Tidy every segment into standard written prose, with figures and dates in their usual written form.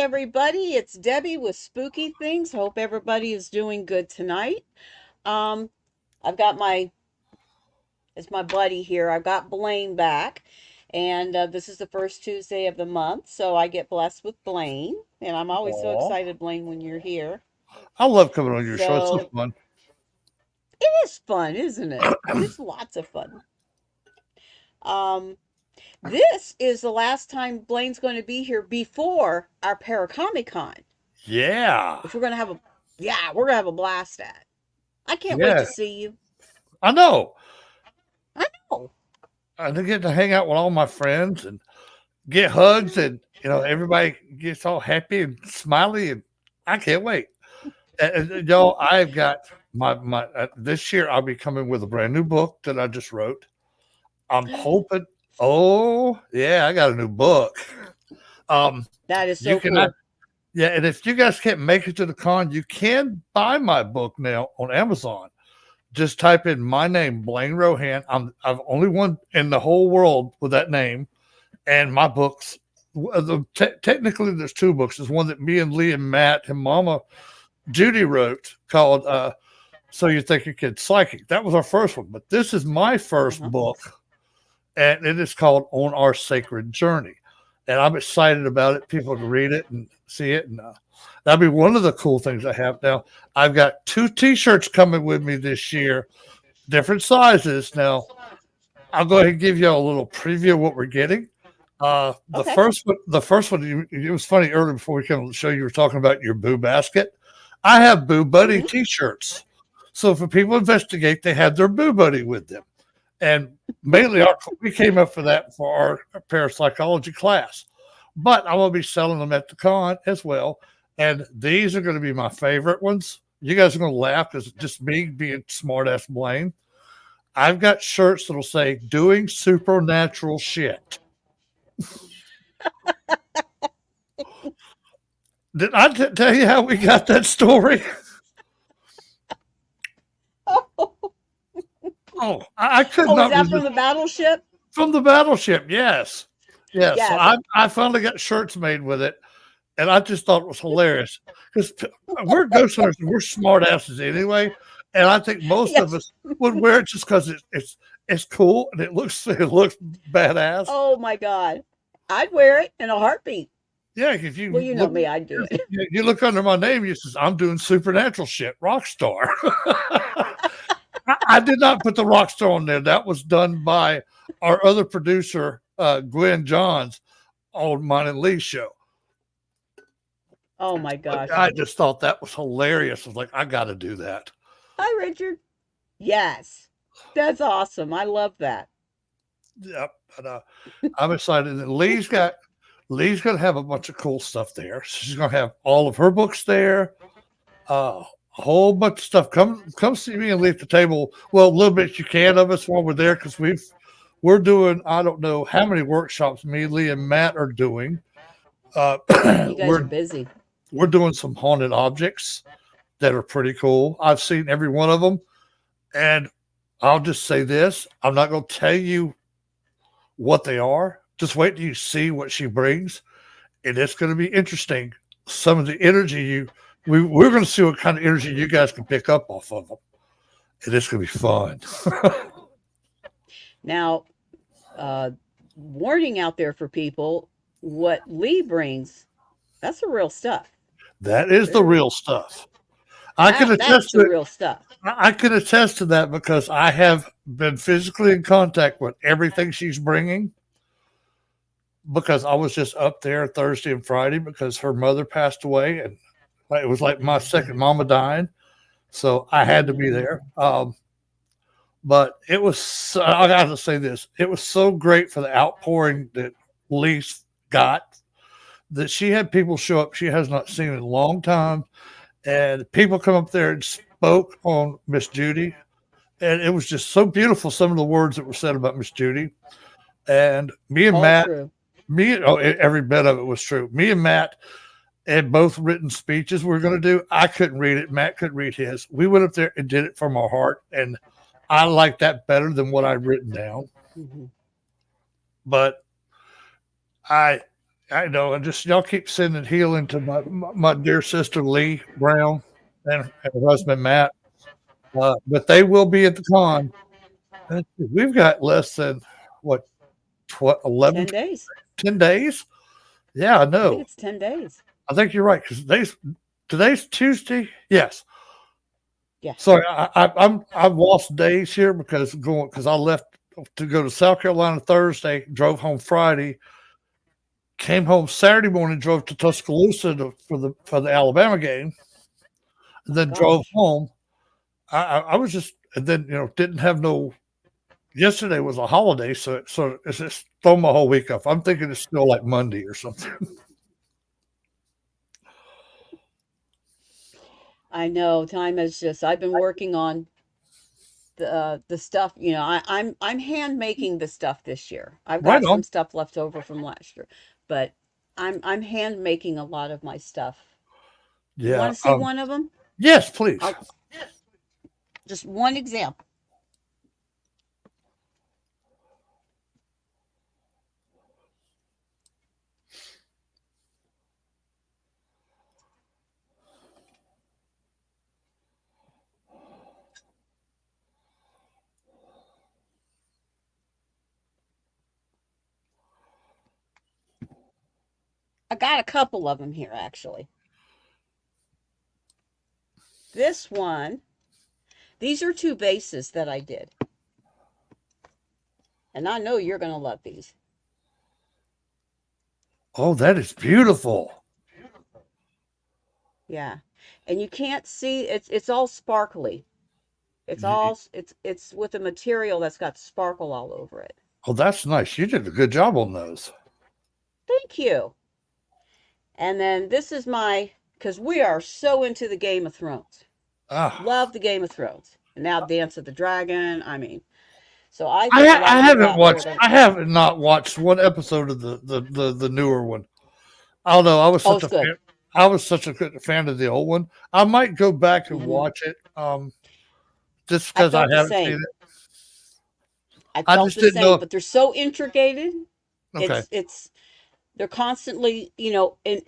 everybody. It's Debbie with Spooky Things. Hope everybody is doing good tonight. Um, I've got it's my buddy here. I've got Blaine back, and this is the first Tuesday of the month, so I get blessed with Blaine, and I'm always so Aw. excited, Blaine, when you're here. I love coming on your show. It's so So fun. it is fun, isn't it? It's lots of fun. Um, this is the last time Blaine's going to be here before our Paracomic Con, Yeah. which we're gonna have a blast at. I can't wait Yeah. to see you. I know. I know. I get to hang out with all my friends and get hugs, and everybody gets all happy and smiley, and I can't wait. Y'all, I've got my this year I'll be coming with a brand new book that I just wrote. I'm hoping. Oh yeah, I got a new book. That is You so can cool. Yeah, and if you guys can't make it to the con, you can buy my book now on Amazon. Just type in my name, Blaine Rohan. I've only one in the whole world with that name, and my books. Technically, there's two books. There's one that me and Lee and Matt and Mama Judy wrote called "So You Think You Kid Psychic." That was our first one, but this is my first Uh-huh. book, and it is called "On Our Sacred Journey." And I'm excited about it. People can read it and see it, and that'll be one of the cool things I have now. I've got two T-shirts coming with me this year, different sizes. Now I'll go ahead and give you a little preview of what we're getting. The Okay. first one, it was funny earlier before we came on the show. You were talking about your Boo basket. I have Boo Buddy Mm-hmm. T-shirts, so for people investigate, they have their Boo Buddy with them, and mainly we came up for that for our parapsychology class. But I'm gonna be selling them at the con as well, and these are going to be my favorite ones. You guys are going to laugh because it's just me being smart ass Blaine. I've got shirts that'll say "Doing Supernatural Shit." Did I tell you how we got that story? Oh, I could Oh, is not that from resist. the battleship? From the battleship. Yes, yes. So Yes. I finally got shirts made with it, and I just thought it was hilarious because we're ghost hunters and we're smart asses anyway, and I think most of Yes. us would wear it just because it's cool and it looks badass. Oh my God. I'd wear it in a heartbeat. Yeah, if Well, you you know look me, I'd do it. you look under my name, you says I'm doing supernatural shit, rock star. I did not put the rock star on there. That was done by our other producer, Gwen Johns, on mine and Lee's show. Oh my gosh. I just thought that was hilarious. I was like, I got to do that. Hi, Richard. Yes. That's awesome. I love that. Yep. But, I'm excited. And Lee's going to have a bunch of cool stuff there. She's going to have all of her books there. A whole bunch of stuff. Come see me and Lee at the table. Well, a little bit you can of us while we're there because we're doing, I don't know how many workshops me, Lee, and Matt are doing. You guys are we're busy. we're doing some haunted objects that are pretty cool. I've seen every one of them, and I'll just say this: I'm not going to tell you what they are. Just wait till you see what she brings, and it's going to be interesting. Some of the energy we're going to see what kind of energy you guys can pick up off of them, and it's going to be fun. Now, uh, warning out there for people, what Lee brings, that's the real stuff. That is the There, real stuff. I can that's attest the to it. real stuff. I can attest to that because I have been physically in contact with everything she's bringing. Because I was just up there Thursday and Friday because her mother passed away, and it was like my second mama dying, so I had to be Mm, there. But it was, I got to say this, it was so great for the outpouring that Lise got that she had people show up she has not seen in a long time, and people come up there and spoke on Miss Judy, and it was just so beautiful. Some of the words that were said about Miss Judy, and me and all Matt, true. every bit of it was true. Me and Matt had both written speeches we were going to do. I couldn't read it. Matt couldn't read his. We went up there and did it from our heart, and I like that better than what I'd written down. Hmm. But I I know. And just y'all keep sending healing to my dear sister Lee Brown and her husband Matt. But they will be at the con. We've got less than what 11, 10 days. 10 days. Yeah, I I think know. it's 10 days. I think you're right because today's Tuesday. Yes. Yeah. Sorry, I've lost days here because I left to go to South Carolina Thursday, drove home Friday, came home Saturday morning, drove to Tuscaloosa for the Alabama game, and Oh my then drove gosh. home. I was just and then didn't have no. Yesterday was a holiday, so it's just thrown my whole week off. I'm thinking it's still like Monday or something. I know time is just I've been working on the stuff, I'm hand making the stuff this year. I've Right got some on. stuff left over from last year, but I'm hand making a lot of my stuff. You Yeah. want to see one of them? Yes, please. I'll just one example. I got a couple of them here actually. This one, these are two bases that I did, and I know you're going to love these. Oh, that is beautiful. Yeah. And you can't see it's all sparkly. It's with a material that's got sparkle all over it. Oh, that's nice. You did a good job on those. Thank you. And then this is my because we are so into the Game of Thrones. Ah, Love the Game of Thrones. And now Dance of the Dragon. I mean, so I think a lot I of people haven't out there are watched. going to, I have not watched one episode of the newer one. I don't know. oh, it's good. I was such a good fan of the old one. I might go back and Hmm. watch it. Just I because I felt the haven't seen same. it. I I felt just the didn't know. same, but they're so intricated. Okay, They're constantly, and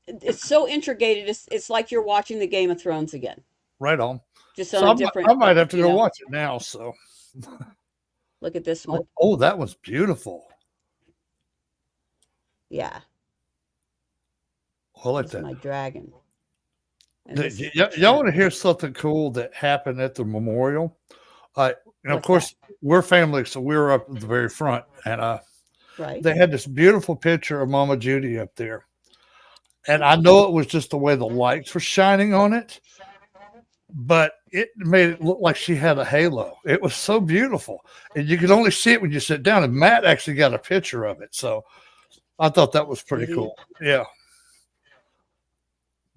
it's so intricated. It's like you're watching the Game of Thrones again, right on. just on So a I different, might have to go watch it now. So, look at this one. that was beautiful. Yeah, I like this is that. my dragon, and this is the Y'all want to king. hear something cool that happened at the memorial? Uh, of What's that? course, we're family, so we were up at the very front, and Right? they had this beautiful picture of Mama Judy up there. And I Oh, know it was just the way the lights were shining on it, but it made it look like she had a halo. It was so beautiful. And you could only see it when you sit down. And Matt actually got a picture of it. So I thought that was pretty did he? cool. Yeah.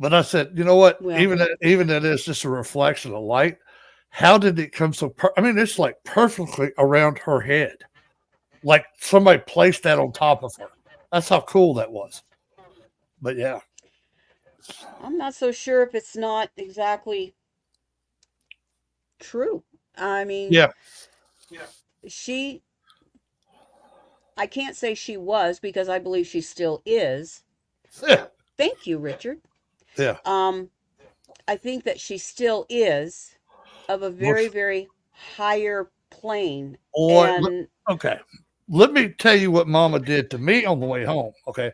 But I said, you know what? Well, Even that is just a reflection of light. How did it come so? I mean, it's like perfectly around her head, like somebody placed that on top of her. That's how cool that was. But yeah, I'm not so sure if it's not exactly true. I mean, yeah, she, I can't say she was because I believe she still is. yeah, Thank you, Richard. yeah. Um, I think that she still is of a very, Most very higher plane. boy, And okay. Let me tell you what Mama did to me on the way home. Okay,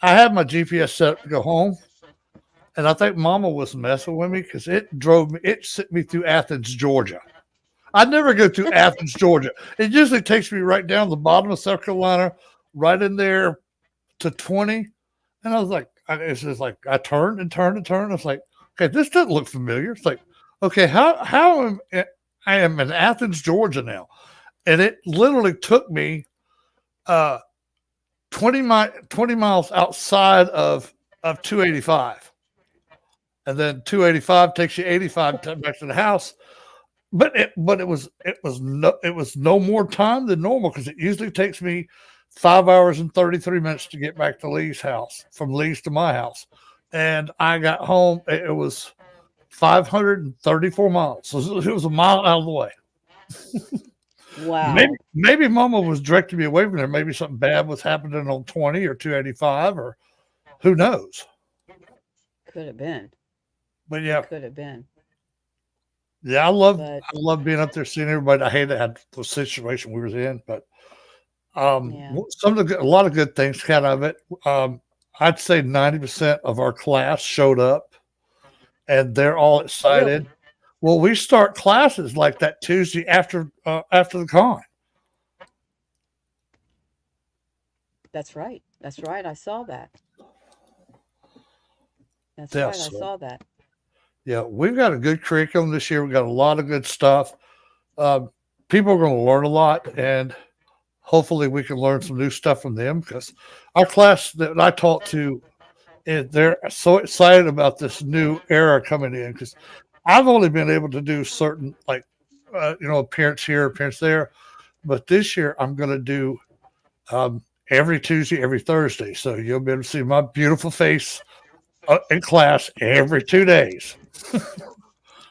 I had my GPS set up to go home, and I think Mama was messing with me because it sent me through Athens, Georgia. I never go through Athens, Georgia. It usually takes me right down the bottom of South Carolina, right in there to 20. And I was like, it's just like I turned and turned and turned. I was like, okay, this doesn't look familiar. It's like, okay, I am in Athens, Georgia now, and it literally took me uh 20 miles outside of 285, and then 285 takes you 85 back to the house. But it was no more time than normal because it usually takes me 5 hours and 33 minutes to get back to Lee's house from Lee's to my house, and I got home. It was 534 miles. So it was a mile out of the way. Wow. maybe Mama was directing me away from there. Maybe something bad was happening on 20 or 285, or who knows. Could have been. But yeah, Could have been. yeah, But I love being up there seeing everybody. I hate had the situation we was in, but yeah. a lot of good things came out of it. I'd say 90% of our class showed up, and they're all excited. Really? Well, we start classes like that Tuesday after the con. That's right. That's right. I saw that. That's Yeah, right. I so saw that. yeah, we've got a good curriculum this year. We've got a lot of good stuff. Um, People are going to learn a lot, and hopefully, we can learn some new stuff from them because our class that I taught to, they're so excited about this new era coming in because I've only been able to do certain appearance here, appearance there, but this year I'm going to do every Tuesday, every Thursday, so you'll be able to see my beautiful face in class every 2 days.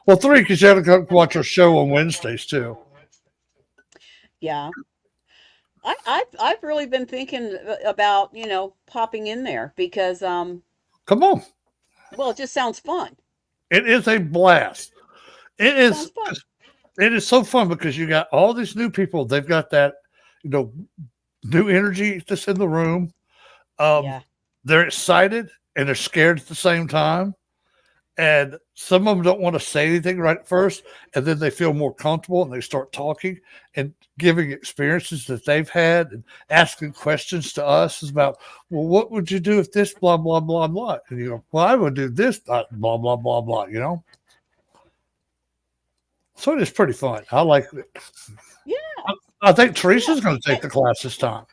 Well, three because you have to go watch our show on Wednesdays too. Yeah. I've really been thinking about, popping in there because Come on, well, it just sounds fun. it is a blast. It Sounds is fun. it is so fun because you got all these new people. They've got that you know new energy that's in the room. Um, Yeah. they're excited and they're scared at the same time. And some of them don't want to say anything right at first, and then they feel more comfortable and they start talking and giving experiences that they've had and asking questions to us about, well, what would you do if this blah blah blah blah? And you go, well, I would do this blah blah blah blah. So it is pretty fun. I like it. Yeah. I think Yeah. Teresa's going to take the class this time.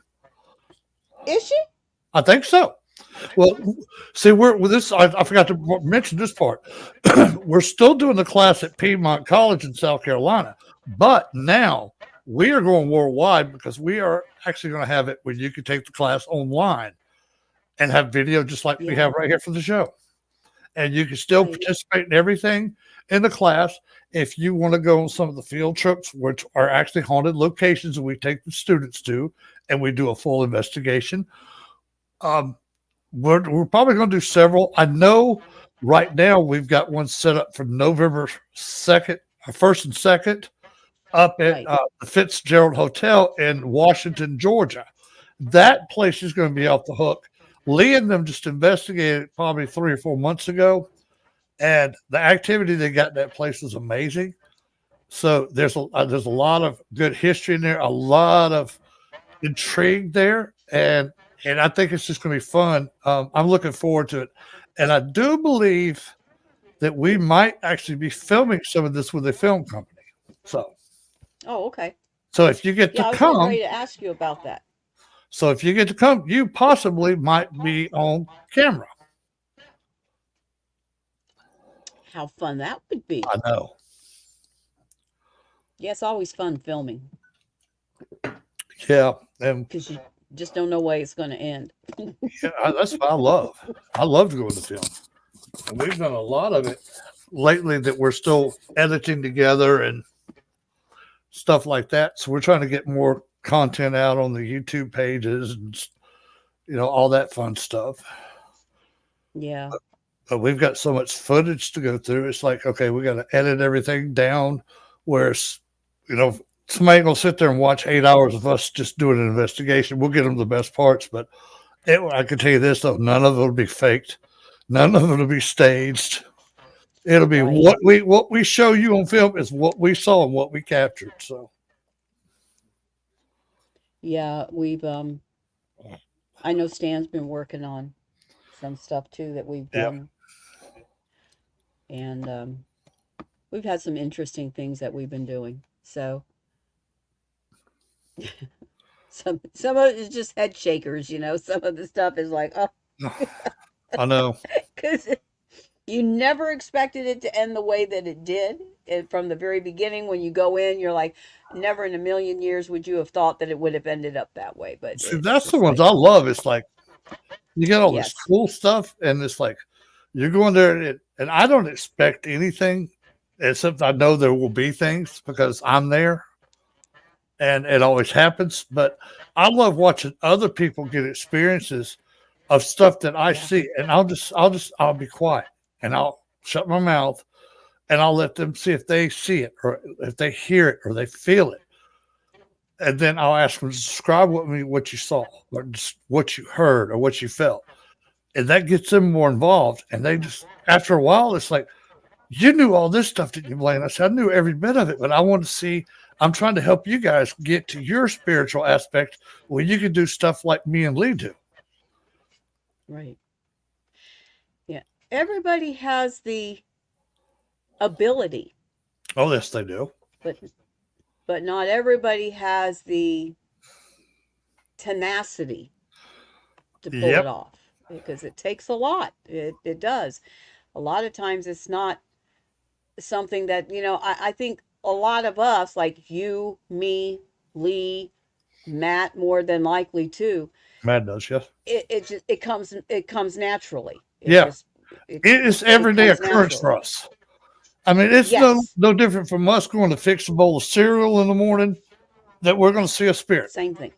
Is she? I think so. Well, see, we're with this. I forgot to mention this part. We're still doing the class at Piedmont College in South Carolina, but now we are going worldwide because we are actually going to have it where you can take the class online and have video just like we Yeah. have right here for the show. And you can still Right. participate in everything in the class. If you want to go on some of the field trips, which are actually haunted locations that we take the students to, and we do a full investigation. Um, we're probably going to do several. I know right now we've got one set up for November 2nd, 1st and 2nd, up at Right. the Fitzgerald Hotel in Washington, Georgia. That place is going to be off the hook. Lee and them just investigated it probably 3 or 4 months ago, and the activity they got in that place was amazing. So there's a lot of good history in there, a lot of intrigue there, and I think it's just going to be fun. I'm looking forward to it, and I do believe that we might actually be filming some of this with a film company. So, Oh, okay. so if you get to Yeah, I was getting come, ready to ask you about that. you possibly might be on camera. How fun that would be. I know. Yeah, it's always fun filming Yeah, and because you just don't know way it's going to end. yeah, that's what I love. I love to go to the film. And we've done a lot of it lately that we're still editing together and stuff like that. So we're trying to get more content out on the YouTube pages and all that fun stuff. Yeah. But we've got so much footage to go through. It's like, okay, we got to edit everything down where you know, somebody gonna sit there and watch 8 hours of us just doing an investigation. We'll get them the best parts, but I can tell you this though, none of it will be faked. None of it will be staged. It'll be Right. what we show you on film is what we saw and what we captured. So Yeah, we've I know Stan's been working on some stuff too that we've yeah, done, and we've had some interesting things that we've been doing. So some of it is just head shakers, you know. Some of the stuff is like, oh, I know. because you never expected it to end the way that it did. And from the very beginning, when you go in, you're like, never in a million years would you have thought that it would have ended up that way. But See, it's that's the just ones like, I love. It's like you get all this yes, cool stuff, and it's like you're going there, and I don't expect anything except I know there will be things because I'm there, and it always happens. But I love watching other people get experiences of stuff that I Yeah. see, and I'll be quiet and I'll shut my mouth and I'll let them see if they see it or if they hear it or they feel it, and then I'll ask them to describe with me what you saw or just what you heard or what you felt, and that gets them more involved. And they just after a while, it's like you knew all this stuff, didn't you, Blaine? I said, I knew every bit of it, but I want to see. I'm trying to help you guys get to your spiritual aspect where you can do stuff like me and Lee do. Right. Yeah. Everybody has the ability, Oh, yes, they do. but not everybody has the tenacity to pull it Yep, off because it takes a lot. It does. A lot of times it's not something that, I think a lot of us, like you, me, Lee, Matt, more than likely too, Mad does, yes. it comes naturally. It Yeah, just it it is it everyday comes occurrence for naturally. us. I mean, it's Yes, no different from us going to fix a bowl of cereal in the morning that we're going to see a spirit. same thing.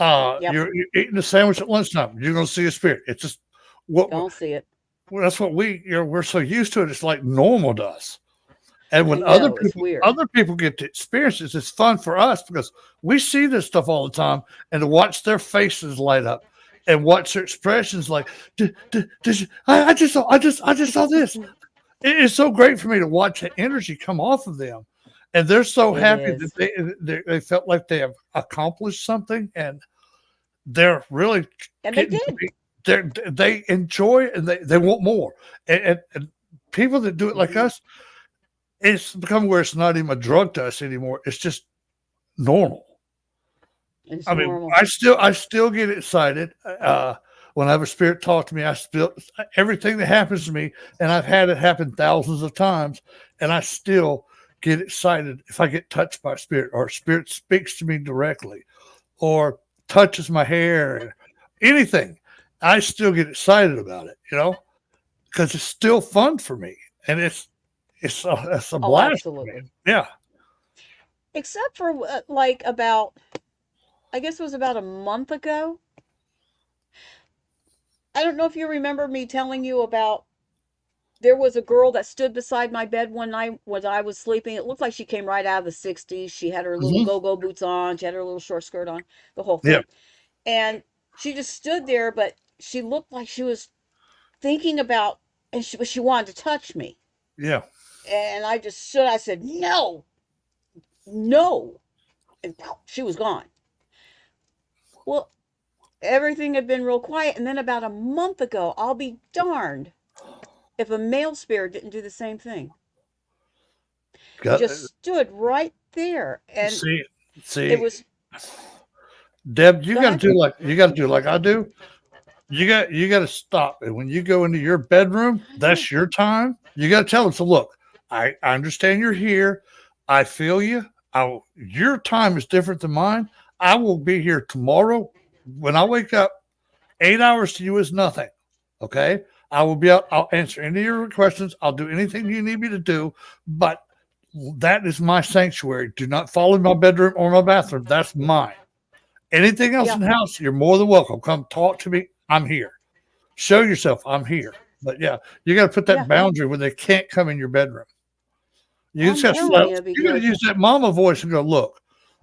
Yep, You're eating a sandwich at lunchtime. You're going to see a spirit. It's just what gonna see it. well, that's what we're so used to it. It's like normal to us. And I when know it's weird. other people get to experience this, it's fun for us because we see this stuff all the time, and to watch their faces light up and watch their expressions like, did you, I just saw this. It is so great for me to watch the energy come off of them, and they're so It happy that is, they felt like they have accomplished something, and they're really and they getting to did. be they enjoy and they want more, and people that do it like Hmm. us, it's become where it's not even a drug to us anymore. It's just normal. It's I mean, normal. I still get excited when I have a spirit talk to me. I still everything that happens to me, and I've had it happen thousands of times, and I still get excited if I get touched by a spirit or a spirit speaks to me directly or touches my hair, anything. I still get excited about it, because it's still fun for me, and it's a Oh, blast for me. absolutely. Yeah. Except for like about, I guess it was about a month ago. I don't know if you remember me telling you about. There was a girl that stood beside my bed one night when I was sleeping. It looked like she came right out of the 60s. She had her little Hmm. go-go boots on. She had her little short skirt on, the whole Yeah. thing. And she just stood there, but she looked like she was thinking about, and she wanted to touch me. Yeah. And I just stood. I said, "No, no," and she was gone. Well, everything had been real quiet, and then about a month ago, I'll be darned if a male spirit didn't do the same thing. Got, Just stood right there, and see, it see, was. Deb, Go ahead. you got to do like I do. You got to stop. And when you go into your bedroom, that's your time. You got to tell them. So look, I understand you're here. I feel you. Your time is different than mine. I will be here tomorrow when I wake up. 8 hours to you is nothing. Okay. I will be out. I'll answer any of your questions. I'll do anything you need me to do. But that is my sanctuary. Do not fall in my bedroom or my bathroom. That's mine. Anything else Yeah, in the house, you're more than welcome. Come talk to me. I'm here. Show yourself. I'm here. But yeah, you got to put that yeah. boundary where they can't come in your bedroom. You just I'm got to telling slow. you You got to because use that mama voice and go, look,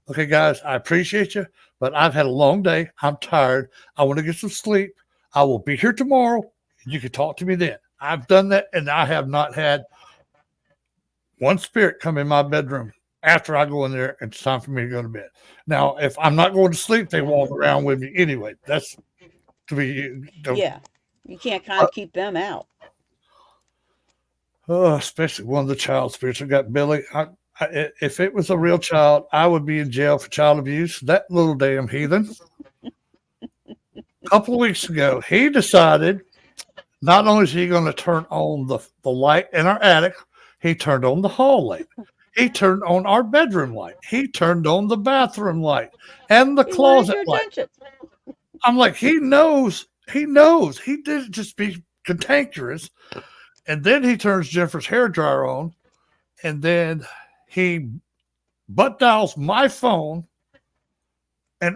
okay, guys, I appreciate you, but I've had a long day. I'm tired. I want to get some sleep. I will be here tomorrow. You can talk to me then. I've done that, and I have not had one spirit come in my bedroom after I go in there. It's time for me to go to bed. Now, if I'm not going to sleep, they yeah, walk around with me anyway. That's to be, yeah. You can't kind of keep them out. especially one of the child spirits. I got Billy. If it was a real child, I would be in jail for child abuse. That little damn heathen. A couple of weeks ago, he decided not only is he going to turn on the light in our attic, he turned on the hall light. He turned on our bedroom light. He turned on the bathroom light and the He wanted closet your light. attention. I'm like, he knows. He knows. He didn't just be cantankerous. And then he turns Jennifer's hair dryer on, and then he butt dials my phone and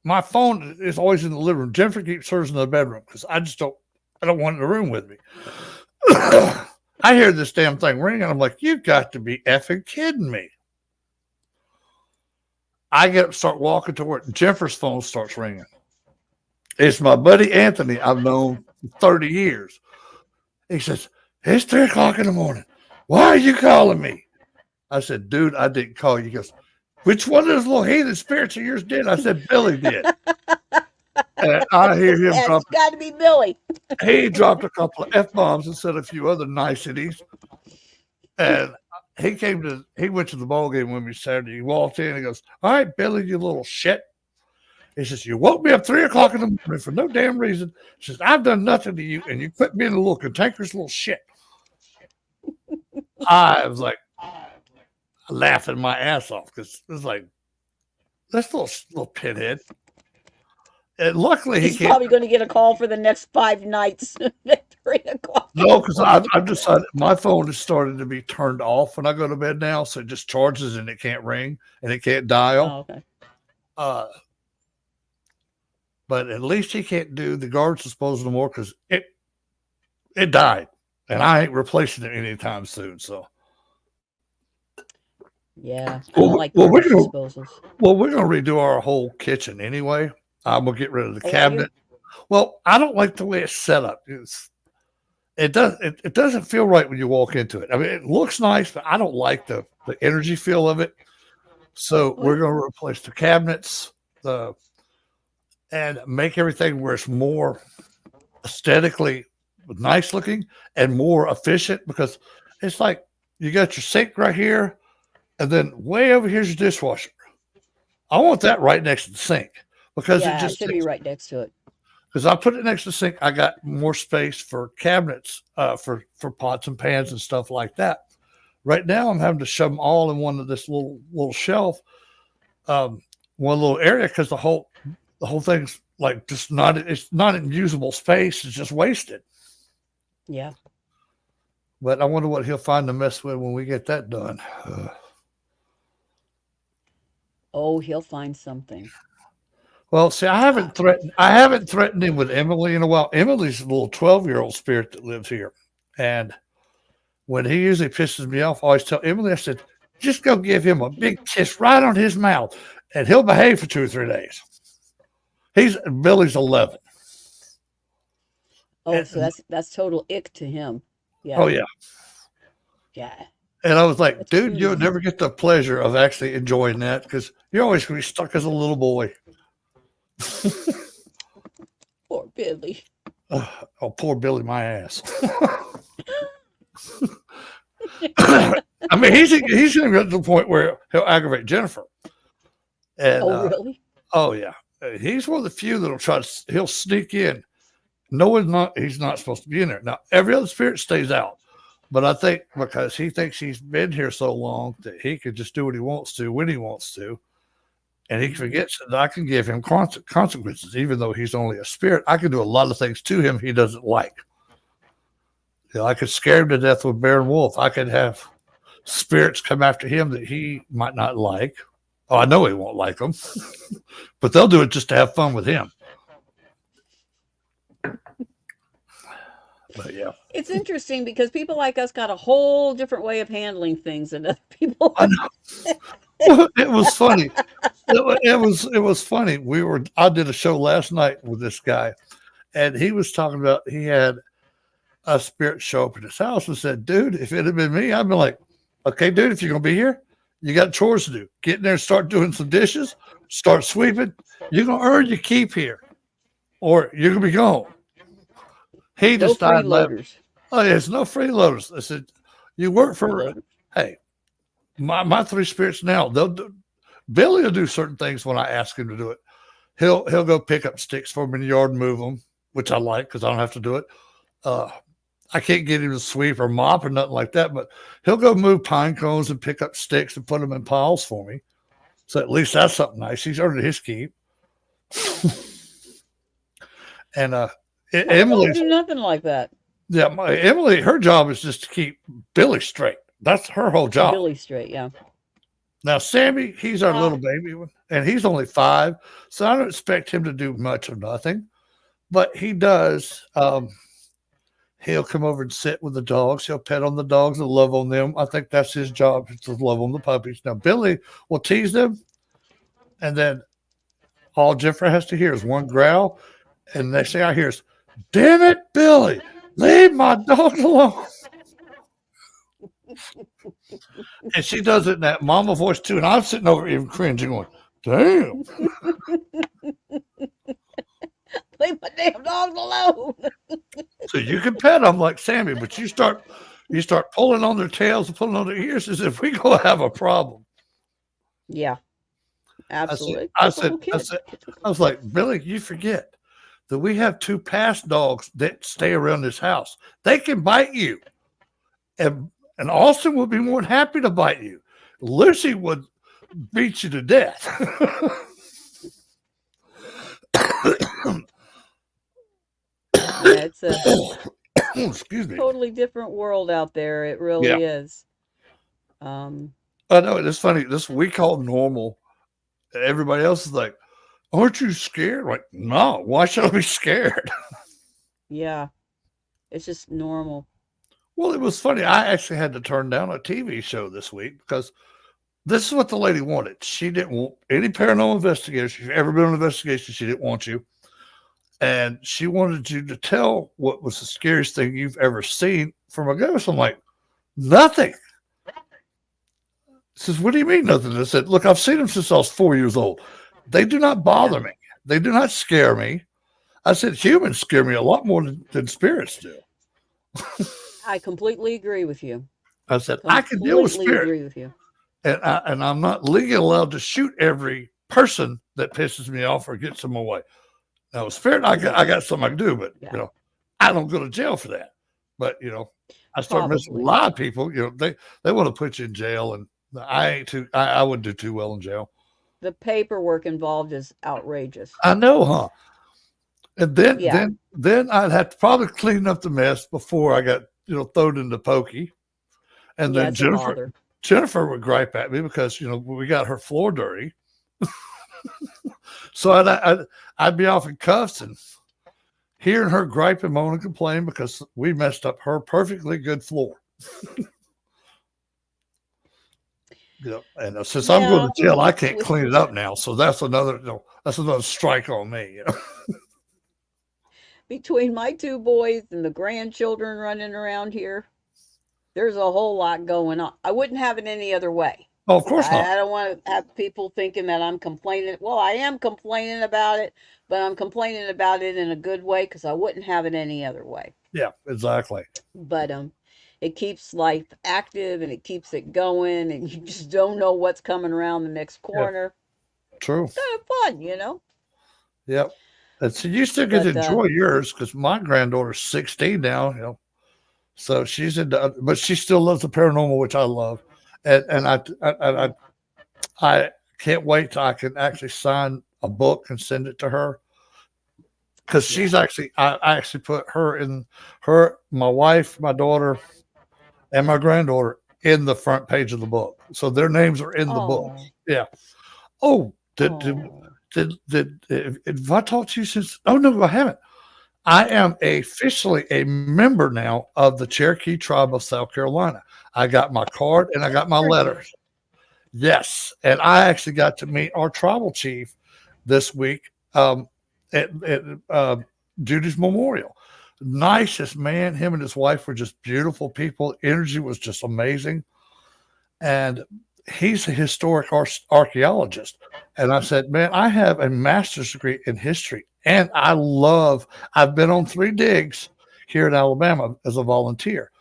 my phone is always in the living room. Jennifer keeps hers in the bedroom because I don't want it in the room with me. I hear this damn thing ring, and I'm like, you got to be effing kidding me. I get up, start walking to work. Jennifer's phone starts ringing. It's my buddy Anthony I've known for 30 years. He says, it's 3 o'clock in the morning. Why are you calling me? I said, dude, I didn't call you. He goes, which one of those little heathen spirits of yours did? I said, Billy did. And I hear him It's drop. got to be Billy. He dropped a couple of F bombs and said a few other niceties. And he went to the ball game with me Saturday. He walked in and he goes, all right, Billy, you little shit. He says, you woke me up 3 o'clock in the morning for no damn reason. He says, I've done nothing to you, and you quit being a little cantankerous little shit. I was like laughing my ass off because it was like, this little pinhead. And luckily he He's can't. probably going to get a call for the next 5 nights at 3 o'clock. No, because I've decided my phone has started to be turned off when I go to bed now, so it just charges and it can't ring and it can't dial. Oh, okay. But at least he can't do the guard disposal no more because it died, and I ain't replacing it anytime soon. So, Yeah, I don't like well, garbage disposals. we're gonna redo our whole kitchen anyway. I'm gonna get rid of the Oh, are you? cabinet. Well, I don't like the way it's set up. It doesn't feel right when you walk into it. I mean, it looks nice, but I don't like the energy feel of it. So What? we're gonna replace the cabinets, and make everything where it's more aesthetically nice looking and more efficient because it's like you got your sink right here, and then way over here's your dishwasher. I want that right next to the sink because it Yeah, it just should be right next to it. because I put it next to the sink, I got more space for cabinets, for pots and pans and stuff like that. Right now, I'm having to shove them all in one of this little shelf, one little area because the whole thing's like just not in usable space. It's just wasted. Yeah. But I wonder what he'll find to mess with when we get that done. Oh, he'll find something. Well, see, I haven't threatened him with Emily in a while. Emily's a little 12-year-old spirit that lives here. And when he usually pisses me off, I always tell Emily, I said, just go give him a big kiss right on his mouth and he'll behave for 2 or 3 days. Billy's 11. Oh, so And, that's total ick to him. oh Yeah. yeah. Yeah. And I was like, That's dude, you'll cruel. never get the pleasure of actually enjoying that because you're always going to be stuck as a little boy. Poor Billy. Oh, poor Billy, my ass. I mean, he's going to get to the point where he'll aggravate Jennifer. And Oh, really? oh yeah, he's one of the few that'll he'll sneak in. He's not supposed to be in there. Now every other spirit stays out, but I think because he thinks he's been here so long that he could just do what he wants to when he wants to, and he Mhm. forgets that I can give him consequences, even though he's only a spirit. I can do a lot of things to him he doesn't like. You know, I could scare him to death with bear and wolf. I could have spirits come after him that he might not like. Oh, I know he won't like them, but they'll do it just to have fun with him. But yeah, It's interesting because people like us got a whole different way of handling things than other people. I know. Well, it was funny. It was funny. I did a show last night with this guy, and he was talking about he had a spirit show up at his house and said, "Dude, if it had been me, I'd be like, okay, dude, if you're gonna be here, you got chores to do. Get in there and start doing some dishes, start sweeping. You're gonna earn your keep here, or you're gonna be gone." He No just died laughing. freeloaders. Oh, there's no freeloaders. I said, "You No work for freeloaders. hey." My three spirits now, Billy will do certain things when I ask him to do it. He'll go pick up sticks for me in the yard and move them, which I like because I don't have to do it. Uh, I can't get him to sweep or mop or nothing like that, but he'll go move pine cones and pick up sticks and put them in piles for me. So at least that's something nice. He's earned his keep. And Mine don't Emily's do nothing like that. yeah, Emily, her job is just to keep Billy straight. That's her whole Keep job. Billy straight. Yeah. Now, Sammy, he's our Uh, little baby one, and he's only 5, so I don't expect him to do much of nothing. But he does. He'll come over and sit with the dogs. He'll pet on the dogs and love on them. I think that's his job to love on the puppies. Now, Billy will tease them, and then all Jennifer has to hear is one growl, and next thing I hear is, "Damn it, Billy, leave my dog alone." And she does it in that mama voice too. And I'm sitting over even cringing, going, "Damn." leave my damn dogs alone. So you can pet them like Sammy, but you start pulling on their tails and pulling on their ears as if we gonna have a problem. Yeah, I said, absolutely. I Typical said, I kid. said, Typical I was kid. like, Billy, you forget that we have 2 past dogs that stay around this house. They can bite you, and and Austin would be more than happy to bite you. Lucy would beat you to death. Yeah, it's a Excuse me. totally different world out there. It Yeah, really is. Um, I know it's funny. This we call normal. Everybody else is like, "Aren't you scared?" Like, no. Why should I be scared? yeah, it's just normal. Well, it was funny. I actually had to turn down a TV show this week because this is what the lady wanted. She didn't want any paranormal investigation. If you've ever been on an investigation, she didn't want you. And she wanted you to tell what was the scariest thing you've ever seen from a ghost. I'm like, nothing. She says, what do you mean nothing? I said, look, I've seen them since I was 4 years old. They do not Yeah, bother me. They do not scare me. I said, humans scare me a lot more than spirits do. I completely agree with you. I said, I can deal with Completely spirit. agree with you. And I'm not legally allowed to shoot every person that pisses me off or gets in my way. Now, with spirit, I got something I can do, but, Yeah, I don't go to jail for that. But, I start messing with a probably. lot of people, they want to put you in jail, and I wouldn't do too well in jail. The paperwork involved is outrageous. I know, huh? And then Yeah, then then I'd have to probably clean up the mess before I got thrown into pokey. And yeah, then it's a bother. Jennifer would gripe at me because we got her floor dirty. So I'd be off in cuffs and hearing her gripe and moan and complain because we messed up her perfectly good floor. And since I'm going Yeah, to jail, I can't with clean it up now. So that's another strike on me. between my two boys and the grandchildren running around here, there's a whole lot going on. I wouldn't have it any other way. Oh, of course not. I don't want to have people thinking that I'm complaining. Well, I am complaining about it, but I'm complaining about it in a good way because I wouldn't have it any other way. Yeah, exactly. But it keeps life active and it keeps it going, and you just don't know what's coming around the next Yeah, corner. true. Kind of fun. Yep. And so you still get to But enjoy yours because my granddaughter's 16 now. So she's into, but she still loves the paranormal, which I love, and yeah, I can't wait till I can actually sign a book and send it to her because yeah. I actually put her, my wife, my daughter, and my granddaughter in the front page of the book, so their names are in the book. Oh, Yeah. Oh, oh, have I talked to you since? Oh no, I haven't. I am officially a member now of the Cherokee tribe of South Carolina. I got my card and I got my very good. letters. Yes, and I actually got to meet our tribal chief this week at Judy's Memorial. Nicest man. Him and his wife were just beautiful people. Energy was just amazing, and he's a historic archaeologist. And I said, man, I have a master's degree in history, and I've been on 3 digs here in Alabama as a volunteer.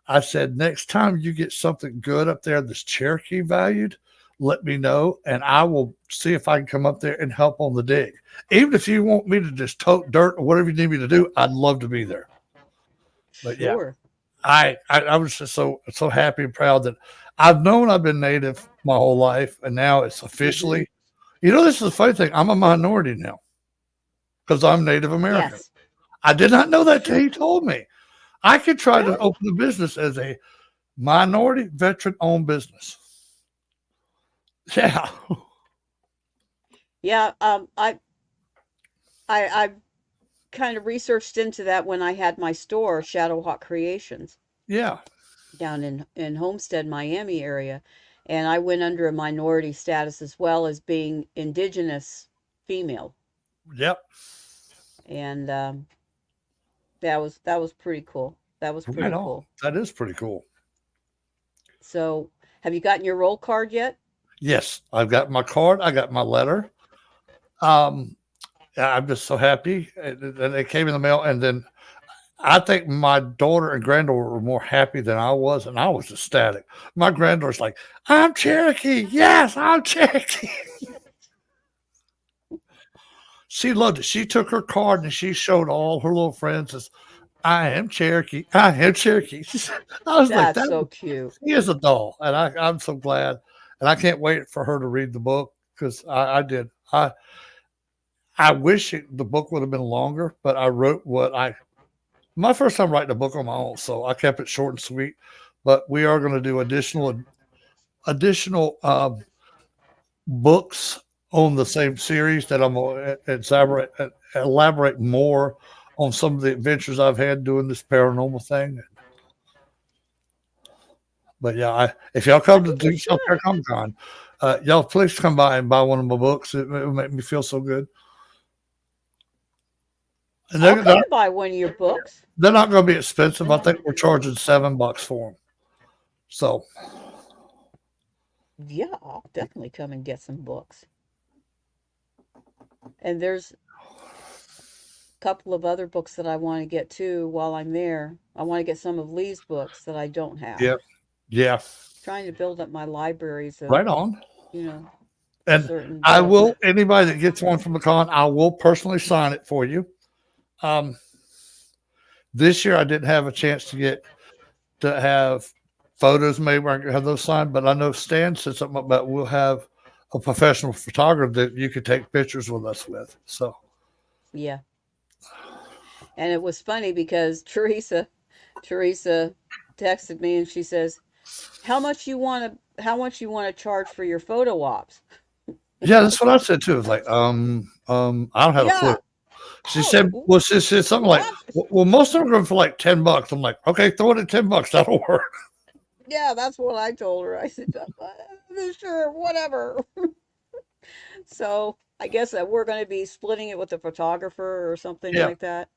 I said, next time you get something good up there that's Cherokee valued, let me know, and I will see if I can come up there and help on the dig. Even if you want me to just tote dirt or whatever you need me to do, I'd love to be there. But yeah, Sure. I was just so happy and proud that I've known I've been Native my whole life, and now it's Mm-hmm. officially. This is the funny thing. I'm a minority now because I'm Native American. Yes. I did not know that till Sure. he told me. I could try to Really? open a business as a minority veteran owned business. Yeah. Yeah, I kind of researched into that when I had my store, Shadow Hawk Creations, Yeah. down in Homestead, Miami area, and I went under a minority status as well as being indigenous female, Yep. and that was pretty cool. That was Right pretty on. cool. That is pretty cool. So, have you gotten your roll card yet? Yes, I've got my card. I got my letter. Um, yeah, I'm just so happy. And it came in the mail. And then I think my daughter and granddaughter were more happy than I was. And I was ecstatic. My granddaughter's like, I'm Cherokee. Yes, I'm Cherokee. She loved it. She took her card and she showed all her little friends as I am Cherokee. I am Cherokee. I was like, That's that so cute. she is a doll. And I'm so glad. And I can't wait for her to read the book because I did. I wish the book would have been longer, but I wrote what I my first time writing a book on my own, so I kept it short and sweet. But we are going to do additional books on the same series that I'm going to elaborate more on some of the adventures I've had doing this paranormal thing. But yeah, if y'all I come to think you do South Fair should. Comic Con, y'all please come by and buy one of my books. It will make me feel so good. And I'll come and buy one of your books. they're not going to be expensive. I And think we're charging $7 for them. So yeah, I'll definitely come and get some books. And there's a couple of other books that I want to get too while I'm there. I want to get some of Lee's books that I don't have. yeah, yeah, Trying to build up my libraries of, right on. you know, And certain I books. will anybody that gets one from the con, I will personally sign it for you. Um, this year I didn't have a chance to have photos made where I could have those signed, but I know Stan said something about we'll have a professional photographer that you could take pictures with us with. So Yeah. And it was funny because Teresa texted me and she says, how much you want to charge for your photo ops?" yeah, that's what I said too. It's like, I don't have a clue. Yeah. She Oh, said, well, she said something like, that's well, most of them are going for like $10. I'm like, okay, throw it at $10. That'll work. yeah, that's what I told her. I said, sure, whatever." So I guess that we're going to be splitting it with the photographer or something Yeah, like that.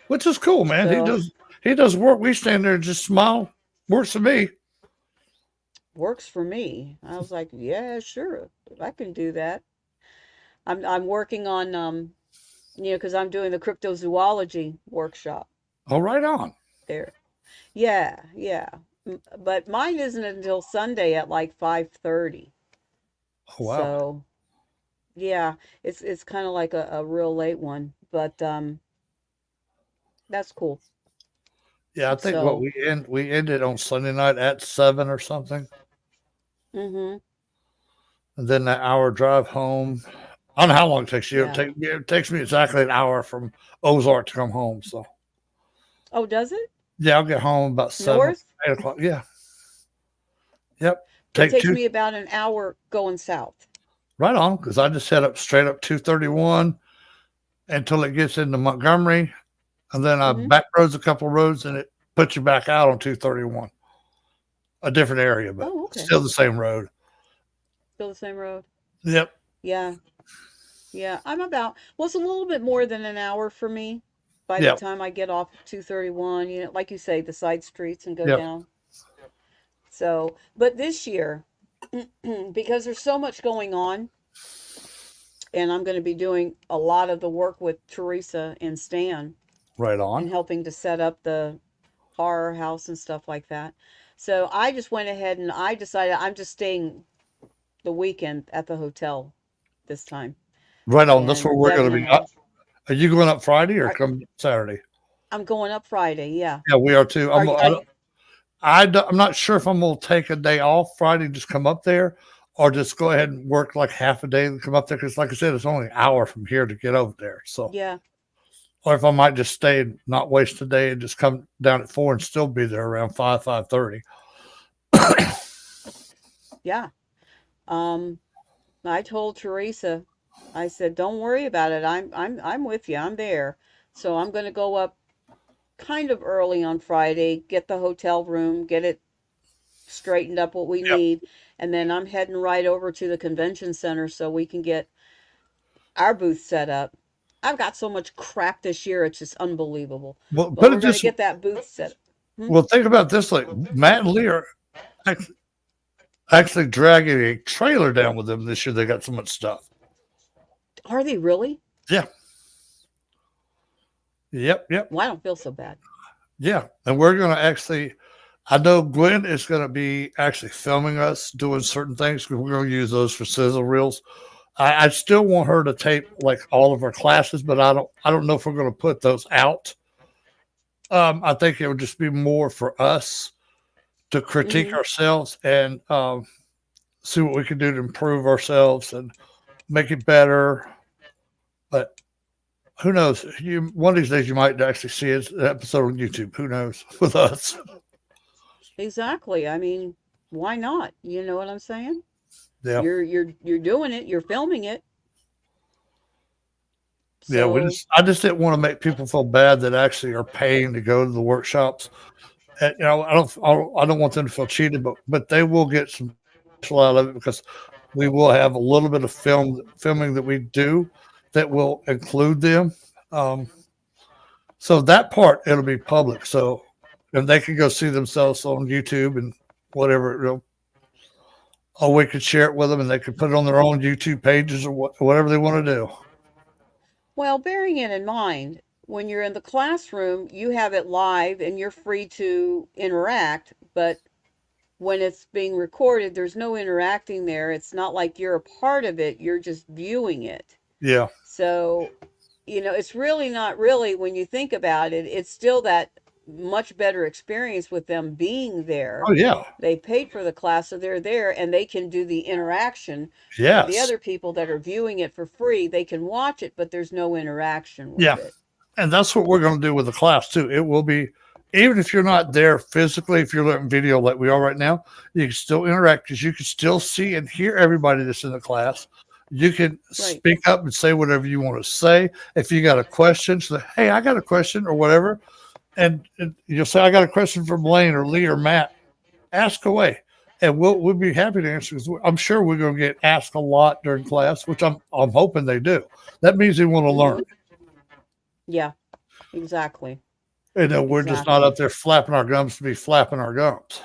which is cool, man. So He does work. We stand there and just smile. Works for me. works for me. I was like, yeah, sure, I can do that. I'm working on because I'm doing the cryptozoology workshop Oh, right on. there. Yeah, yeah. But mine isn't until Sunday at like 5:30. Oh, wow. So yeah, it's kind of like a real late one, but that's cool. Yeah, I think what So we ended on Sunday night at 7 or something, mm-hmm. and then that hour drive home. I don't know how long it takes you. Yeah. It takes me exactly an hour from Ozark to come home. So Oh, does it? yeah, I'll get home about 7, North? 8 o'clock. Yeah, yep. It Take takes two me about an hour going south. right on because I just head up straight up 231 until it gets into Montgomery, and then I Mm-hmm. back roads a couple of roads, and it puts you back out on 231, a different area, but Oh, okay. still the same road. Still the same road. Yep, Yeah. Yeah. Well, it's a little bit more than an hour for me by the yep, time I get off 231, like you say, the side streets and go yep. down. So, but this year, because there's so much going on, and I'm going to be doing a lot of the work with Teresa and Stan Right on. and helping to set up the horror house and stuff like that. So I just went ahead and I decided I'm just staying the weekend at the hotel this time. Right on. That's And where we're Devin going to and be. Are you going up Friday or I, come Saturday? I'm going up Friday. Yeah. Yeah, we are too. Are you, I'm not sure if I'm going to take a day off Friday and just come up there, or just go ahead and work like half a day and come up there. Because, like I said, it's only an hour from here to get over there. So, yeah. or if I might just stay and not waste a day and just come down at 4 and still be there around 5:30. Yeah. Um, I told Teresa, I said, "Don't worry about it. I'm with you. I'm there." So I'm going to go up kind of early on Friday, get the hotel room, get it straightened up what we Yep. need, and then I'm heading right over to the convention center so we can get our booth set up. I've got so much crap this year, it's just unbelievable. Well, But put we're it going to this. get that booth set up. Hmm? Well, think about this: like Matt and Lee are actually dragging a trailer down with them this year. They got so much stuff. Are they really? Yeah. Yep. Yep. Well, I don't feel so bad. Yeah. And we're going to actually, I know Gwen is going to be actually filming us doing certain things because we're going to use those for sizzle reels. I still want her to tape like all of our classes, but I don't know if we're going to put those out. I think it would just be more for us to critique Hmm. ourselves and see what we can do to improve ourselves and make it better. But who knows? You one of these days you might actually see an episode on YouTube. Who knows with us? Exactly. I mean, why not? You know what I'm saying? Yeah, You're doing it. You're filming it. yeah. So I just didn't want to make people feel bad that actually are paying to go to the workshops. And, I don't want them to feel cheated, but they will get some special out of it because we will have a little bit of filming that we do that will include them. Um, so that part it'll be public. So and they can go see themselves on YouTube and whatever. Or we could share it with them, and they could put it on their own YouTube pages or whatever they want to do. well, bearing it in mind, when you're in the classroom, you have it live and you're free to interact, but when it's being recorded, there's no interacting there. It's not like you're a part of it, you're just viewing it. Yeah. So, it's really not really, when you think about it, it's still that much better experience with them being there. Oh yeah. They paid for the class, so they're there and they can do the interaction. The Yes. other people that are viewing it for free, they can watch it, but there's no interaction with Yeah. it. And that's what we're going to do with the class too. It will be, even if you're not there physically, if you're learning video like we are right now, you can still interact because you can still see and hear everybody that's in the class. You can Right. speak up and say whatever you want to say. If you got a question, say, "Hey, I got a question," or whatever, and you'll say, "I got a question for Blaine or Lee or Matt." Ask away, and we'll be happy to answer. Because I'm sure we're going to get asked a lot during class, which I'm hoping they do. That means they want to learn. Mm-hmm. Yeah, exactly. You know, we're just not Exactly. up there flapping our gums to be flapping our gums.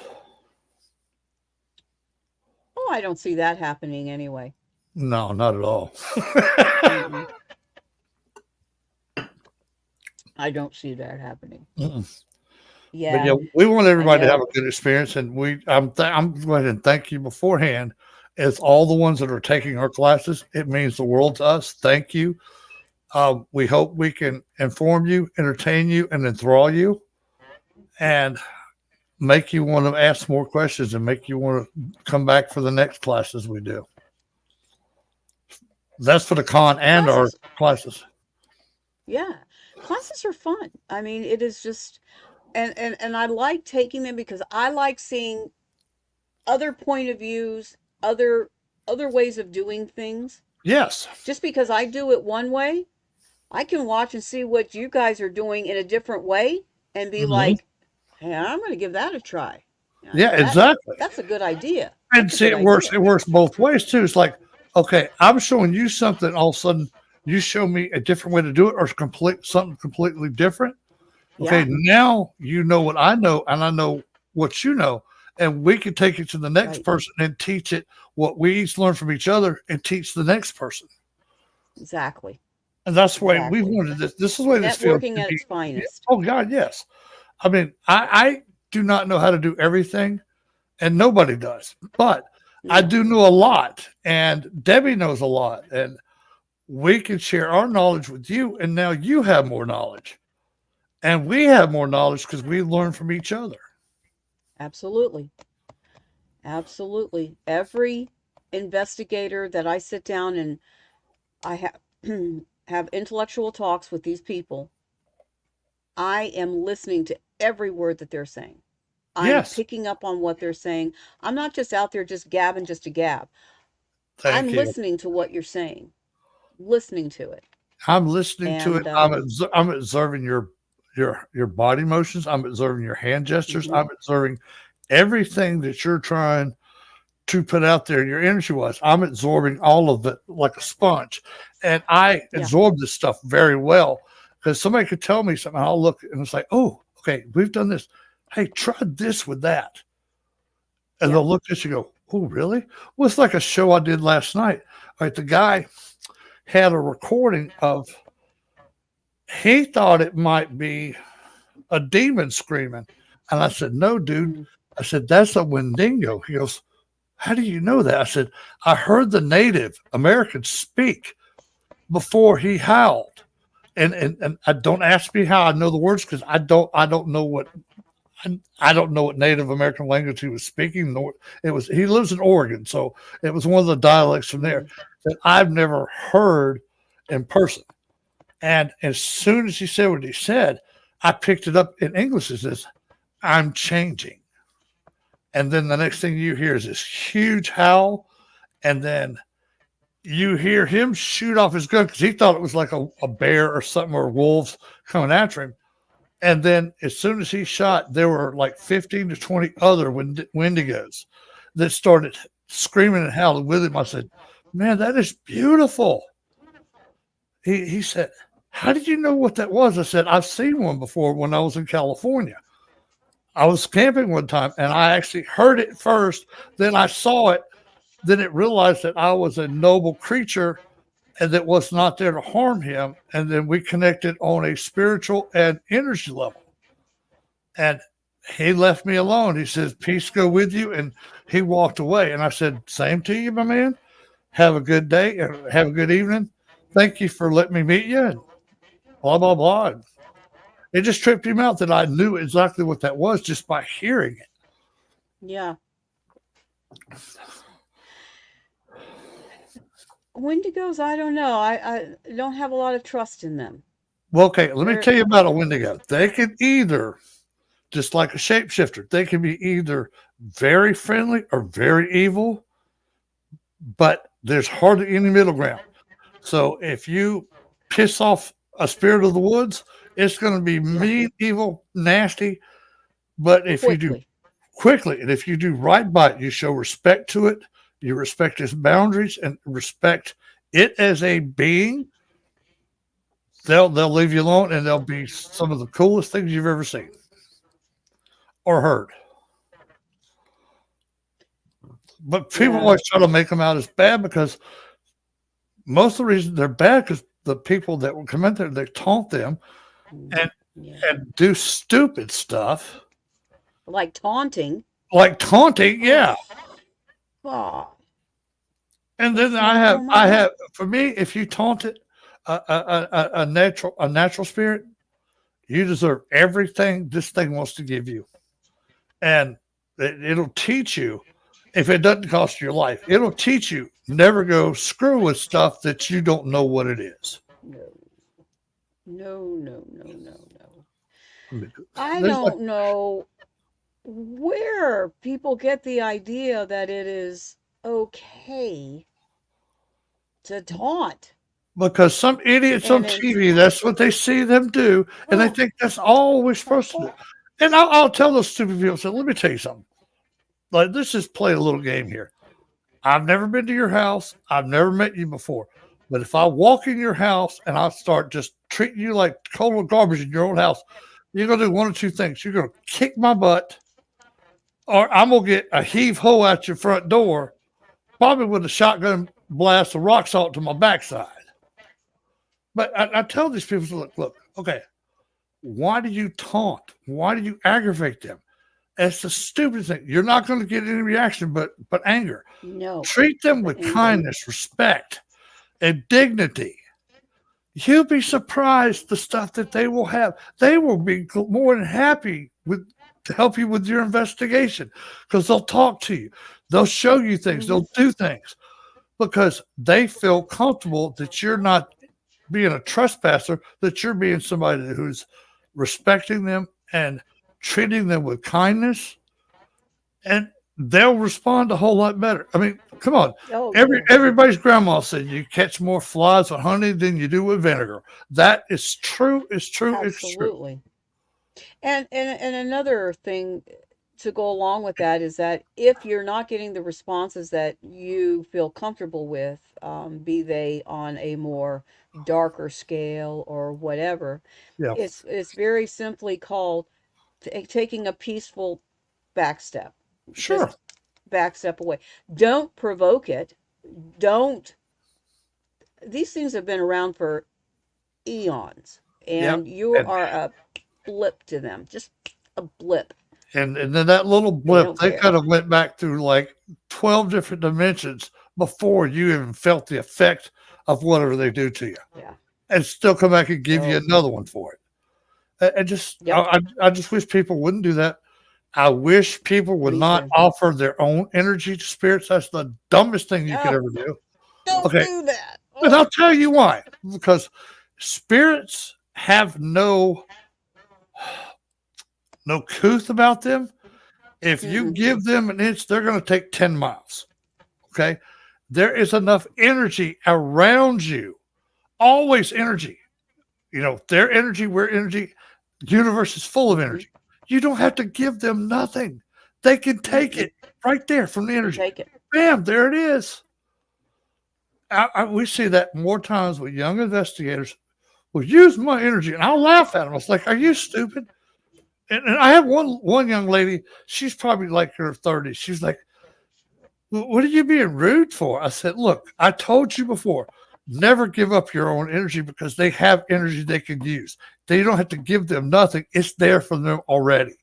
Oh, I don't see that happening anyway. No, not at all. Mm-mm. I don't see that happening. But Yeah, yeah, we want I everybody to have know. a good experience, and I'm going to thank you beforehand. As all the ones that are taking our classes, it means the world to us. Thank you. We hope we can inform you, entertain you, and enthrall you, and make you want to ask more questions and make you want to come back for the next classes we do. That's for the con and our Classes, classes. yeah. Classes are fun. I mean, it is just, and I like taking them because I like seeing other point of views, other ways of doing things. Yes. Just because I do it one way, I can watch and see what you guys are doing in a different way and be Hmm. like, "Hey, I'm going to give that a try." Yeah, That exactly. that's a good idea. And That's a see, good it works. idea. It works both ways too. It's like, okay, I'm showing you something. All of a sudden, you show me a different way to do it, or something completely different. Okay, Yeah, now you know what I know, and I know what you know, and we can take it to the next right. person and teach it what we each learn from each other, and teach the next person. Exactly. And that's the way we Exactly. wanted this. This is the way this field Networking should at be. its finest. Oh God, yes. I mean, I do not know how to do everything, and nobody does, but I No. do know a lot, and Debbie knows a lot, and we can share our knowledge with you, and now you have more knowledge, and we have more knowledge because we learn from each other. Absolutely. Absolutely. Every investigator that I sit down and I have have intellectual talks with these people, I am listening to every word that they're saying. I'm Yes, picking up on what they're saying. I'm not just out there just gabbing just to gab. Thank I'm you. listening to what you're saying, listening to it. I'm listening to it. And I'm observing your body motions. I'm observing your hand gestures. mhm, I'm observing everything that you're trying to put out there, your energy wise. I'm absorbing all of it like a sponge. And I yeah, absorb this stuff very well because somebody could tell me something. I'll look and it's like, oh, okay, we've done this. Hey, try this with that. And yeah, they'll look at you and go, oh, really? Well, it's like a show I did last night. All right, the guy had a recording of, he thought it might be a demon screaming. And I said, no, dude. mm, I said, that's a Wendigo. He goes, how do you know that? I said, I heard the Native Americans speak before he howled. And I don't ask me how I know the words because I don't know what I don't know what Native American language he was speaking. Nor it was he lives in Oregon, so it was one of the dialects from there mm, that I've never heard in person. And as soon as he said what he said, I picked it up in English. It says, I'm changing. And then the next thing you hear is this huge howl. And then you hear him shoot off his gun because he thought it was like a bear or something or wolves coming after him. And then as soon as he shot, there were like 15 to 20 other Wendigos that started screaming and howling with him. I said, man, that is beautiful. He said, how did you know what that was? I said, I've seen one before when I was in California. I was camping one time and I actually heard it first. Then I saw it. Then it realized that I was a noble creature and that was not there to harm him. And then we connected on a spiritual and energy level. And he left me alone. He says, peace go with you. And he walked away. And I said, same to you, my man. Have a good day and have a good evening. Thank you for letting me meet you. And blah, blah, blah. And it just tripped him out that I knew exactly what that was just by hearing it. yeah. Wendigos, I don't know. I don't have a lot of trust in them. Well, okay, let me They're tell you about a Wendigo. They can either, just like a shapeshifter, they can be either very friendly or very evil, but there's hardly any middle ground. So if you piss off a spirit of the woods, it's going to be yeah, mean, evil, nasty. But if you do quickly. quickly and if you do right by it, you show respect to it, you respect its boundaries and respect it as a being, they'll leave you alone and they'll be some of the coolest things you've ever seen or heard. But people Yeah. always try to make them out as bad because most of the reason they're bad because the people that will come in there, they taunt them Mm, and yeah. and do stupid stuff Like taunting. like taunting, Oh, yeah. God. And then That's not going my I way. have for me, if you taunted a natural spirit, you deserve everything this thing wants to give you, and it'll teach you. If it doesn't cost you your life, it'll teach you never go screw with stuff that you don't know what it is. No, no, no, no, no, no. I There's like don't know where people get the idea that it is okay to taunt. because some idiots on And it's, TV, that's what they see them do, and they oh, think that's all we're supposed to do. And I'll tell those stupid people, say, let me tell you something. Like, let's just play a little game here. I've never been to your house. I've never met you before. But if I walk in your house and I start just treating you like total garbage in your own house, you're going to do one or two things. You're going to kick my butt, or I'm going to get a heave ho at your front door, probably with a shotgun blast of rock salt to my backside. But I tell these people, look, okay, why do you taunt? Why do you aggravate them? It's the stupidest thing. You're not going to get any reaction but anger. no, Treat them but with anger. kindness, respect, and dignity. You'll be surprised the stuff that they will have. They will be more than happy with to help you with your investigation because they'll talk to you. They'll show you things. Hmm. They'll do things because they feel comfortable that you're not being a trespasser, that you're being somebody who's respecting them and treating them with kindness. And they'll respond a whole lot better. I mean, come on. Oh, yeah. Everybody's grandma said you catch more flies with honey than you do with vinegar. That is true. It's true. It's true. Absolutely. And another thing to go along with that is that if you're not getting the responses that you feel comfortable with, be they on a more darker scale or whatever, Yeah, it's very simply called taking a peaceful back step. sure. Just back step away. Don't provoke it. Don't. These things have been around for eons, Yeah, and you and are a blip to them. Just a blip. and then that little They blip, don't they care. kind of went back through like 12 different dimensions before you even felt the effect of whatever they do to you, Yeah. and still come back and give you Oh, another one for it. And just, yep. I just wish people wouldn't do that. I wish people would Me not too. offer their own energy to spirits. That's the dumbest thing you could Oh, ever do. don't Okay, do that. and Oh. I'll tell you why. Because spirits have no couth about them. If you Mm-mm. give them an inch, they're going to take 10 miles. Okay, there is enough energy around you. Always energy. You know, their energy, we're energy. The universe is full of Mm-hmm. energy. You don't have to give them nothing. They can take Mm-mm. it right there from the They can energy. take it. Bam, there it is. We see that more times with young investigators. Well, use my energy, and I'll laugh at them. It's like, are you stupid? And I have one young lady. She's probably like in her 30s. She's like, what are you being rude for? I said, look, I told you before, never give up your own energy because they have energy they can use. They don't have to give them nothing. It's there for them already.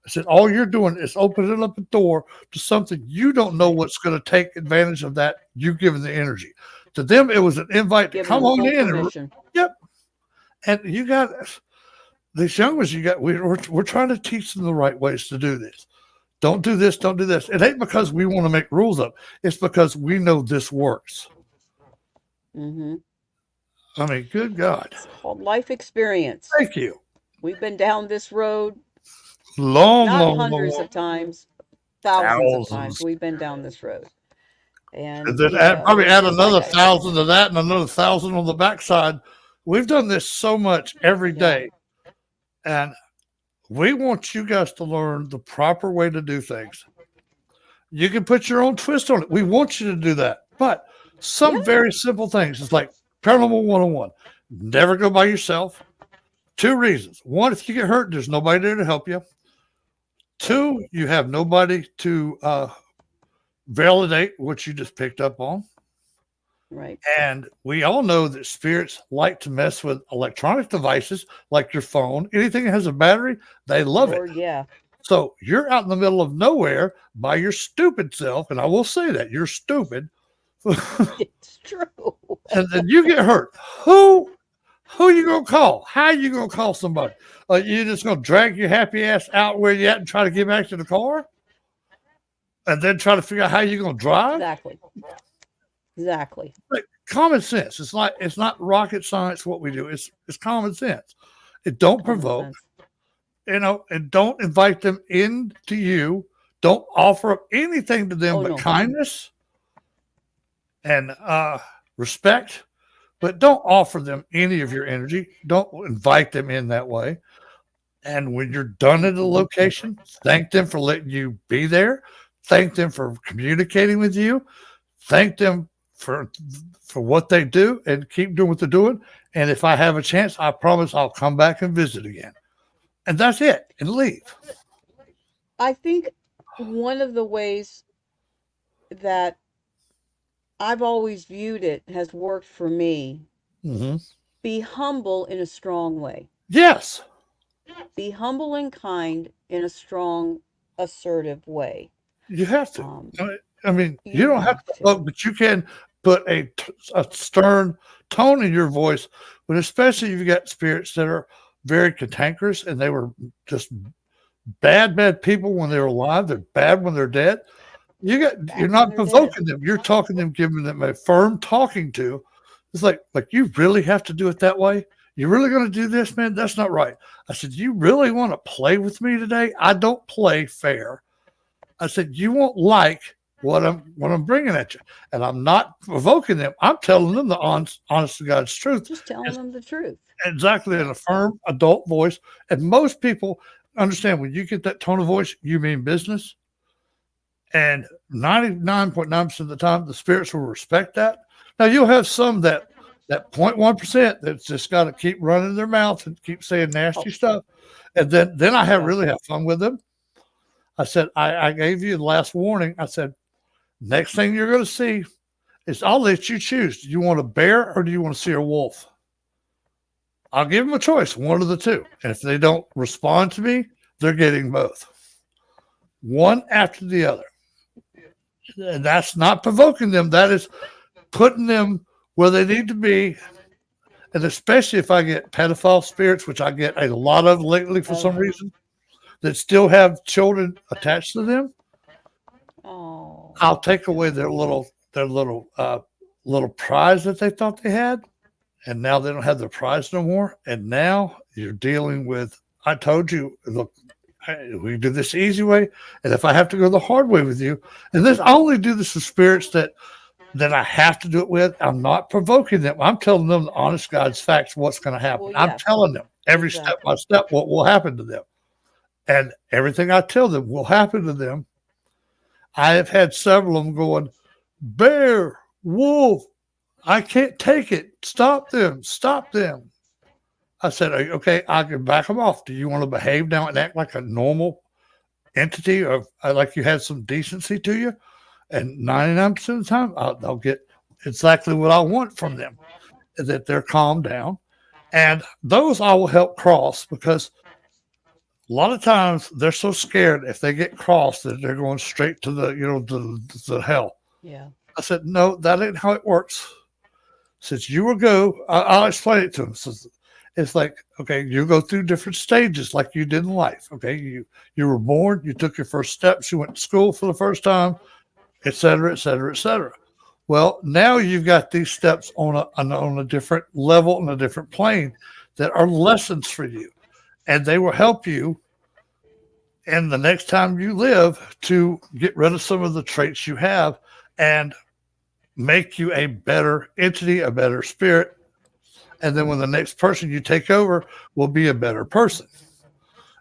I said, all you're doing is opening up a door to something you don't know Right. what's going to take advantage of that. You giving the energy. To them, it was an invite to Giving come them on full in. And, permission. yep. And you got these young ones, we're trying to teach them the right ways to do this. Don't do this, don't do this. It ain't because we want to make rules up. It's because we know this works. Mm-hmm. I mean, good God. It's called life experience. Thank you. We've been down this road Long, not long, long, hundreds long of times, thousands of times. thousands. We've been down this road. And And, then probably add it's like another I said, thousand to that and another thousand on the backside. We've done this so much every yeah, day. And we want you guys to learn the proper way to do things. You can put your own twist on it. We want you to do that. But yeah, some very simple things. It's like paranormal 101. Never go by yourself. Two reasons. One, if you get hurt, there's nobody there to help you. right, Two, you have nobody to validate what you just picked up on. right. And we all know that spirits like to mess with electronic devices like your phone. Anything that has a battery, they love it. Lord, yeah, So you're out in the middle of nowhere by your stupid self, and I will say that you're stupid, and it's true. then you get hurt. Who you gonna call? How you gonna call somebody? You just gonna drag your happy ass out where you at and try to get back to the car, and then try to figure out how you gonna drive? Exactly, exactly. Like common sense. It's not rocket science what we do. It's common sense. It don't Common provoke, sense. and don't invite them into you. Don't offer up anything to them Oh, but no, kindness and respect. But don't offer them any of your energy. Don't invite them in that way. And when you're done at a mm-mm, location, thank them for letting you be there. Thank them for communicating with you. Thank them for what they do, and keep doing what they're doing. And if I have a chance, I promise I'll come back and visit again. And that's it, and leave. I think one of the ways that I've always viewed it has worked for me. Hmm. Be humble in a strong way. Yes, Be humble and kind in a strong, assertive way. you have to. Um, I mean, you you don't have have to to. look, but you can put a stern tone in your voice. But especially if you got spirits that are very cantankerous and they were just bad people when they were alive. They're bad when they're dead. You're Bad when not they're dead. provoking them. You're talking them, giving them a firm talking to. It's like you really have to do it that way. You're really going to do this, man? That's not right. I said, you really want to play with me today? I don't play fair. I said, you won't like what I'm bringing at you, and I'm not provoking them. I'm telling them the honest to God's truth. Just telling It's them the truth. exactly in a firm adult voice, and most people understand when you get that tone of voice, you mean business, and 99.9% of the time, the spirits will respect that. Now you'll have some that 0.1% that's just got to keep running their mouth and keep saying nasty Oh, stuff, and then I have yeah. really have fun with them. I said, I gave you the last warning. I said, next thing you're going to see is I'll let you choose. Do you want a bear or do you want to see a wolf? I'll give them a choice, one of the two. And if they don't respond to me, they're getting both, one after the other. And that's not provoking them. That is putting them where they need to be. And especially if I get pedophile spirits, which I get a lot of lately for Oh, some reason, that still have children attached to them, oh, I'll take away their little prize that they thought they had, and now they don't have their prize no more. And now you're dealing with. I told you, look, we do this the easy way, and if I have to go the hard way with you, and this I only do this with spirits that I have to do it with. I'm not provoking them. I'm telling them the honest God's facts, what's going to happen. well, I'm yes, telling them every step by exactly. step what will happen to them, and everything I tell them will happen to them. I have had several of them going, bear, wolf, I can't take it. Stop them. Stop them. I said, okay, I can back them off. Do you want to behave now and act like a normal entity or like you had some decency to you? And 99% of the time, I'll get exactly what I want from them, that they're calmed down. And those I will help cross because a lot of times they're so scared if they get crossed that they're going straight to the hell. Yeah. I said, no, that ain't how it works. Since you will go, I'll explain it to them. So it's like, okay, you go through different stages like you did in life. Okay, you were born, you took your first steps, you went to school for the first time, et cetera, et cetera, et cetera. Well, now you've got these steps on a different level and a different plane that are lessons for you, and they will help you. And the next time you live to get rid of some of the traits you have and make you a better entity, a better spirit. And then when the next person you take over will be a better person.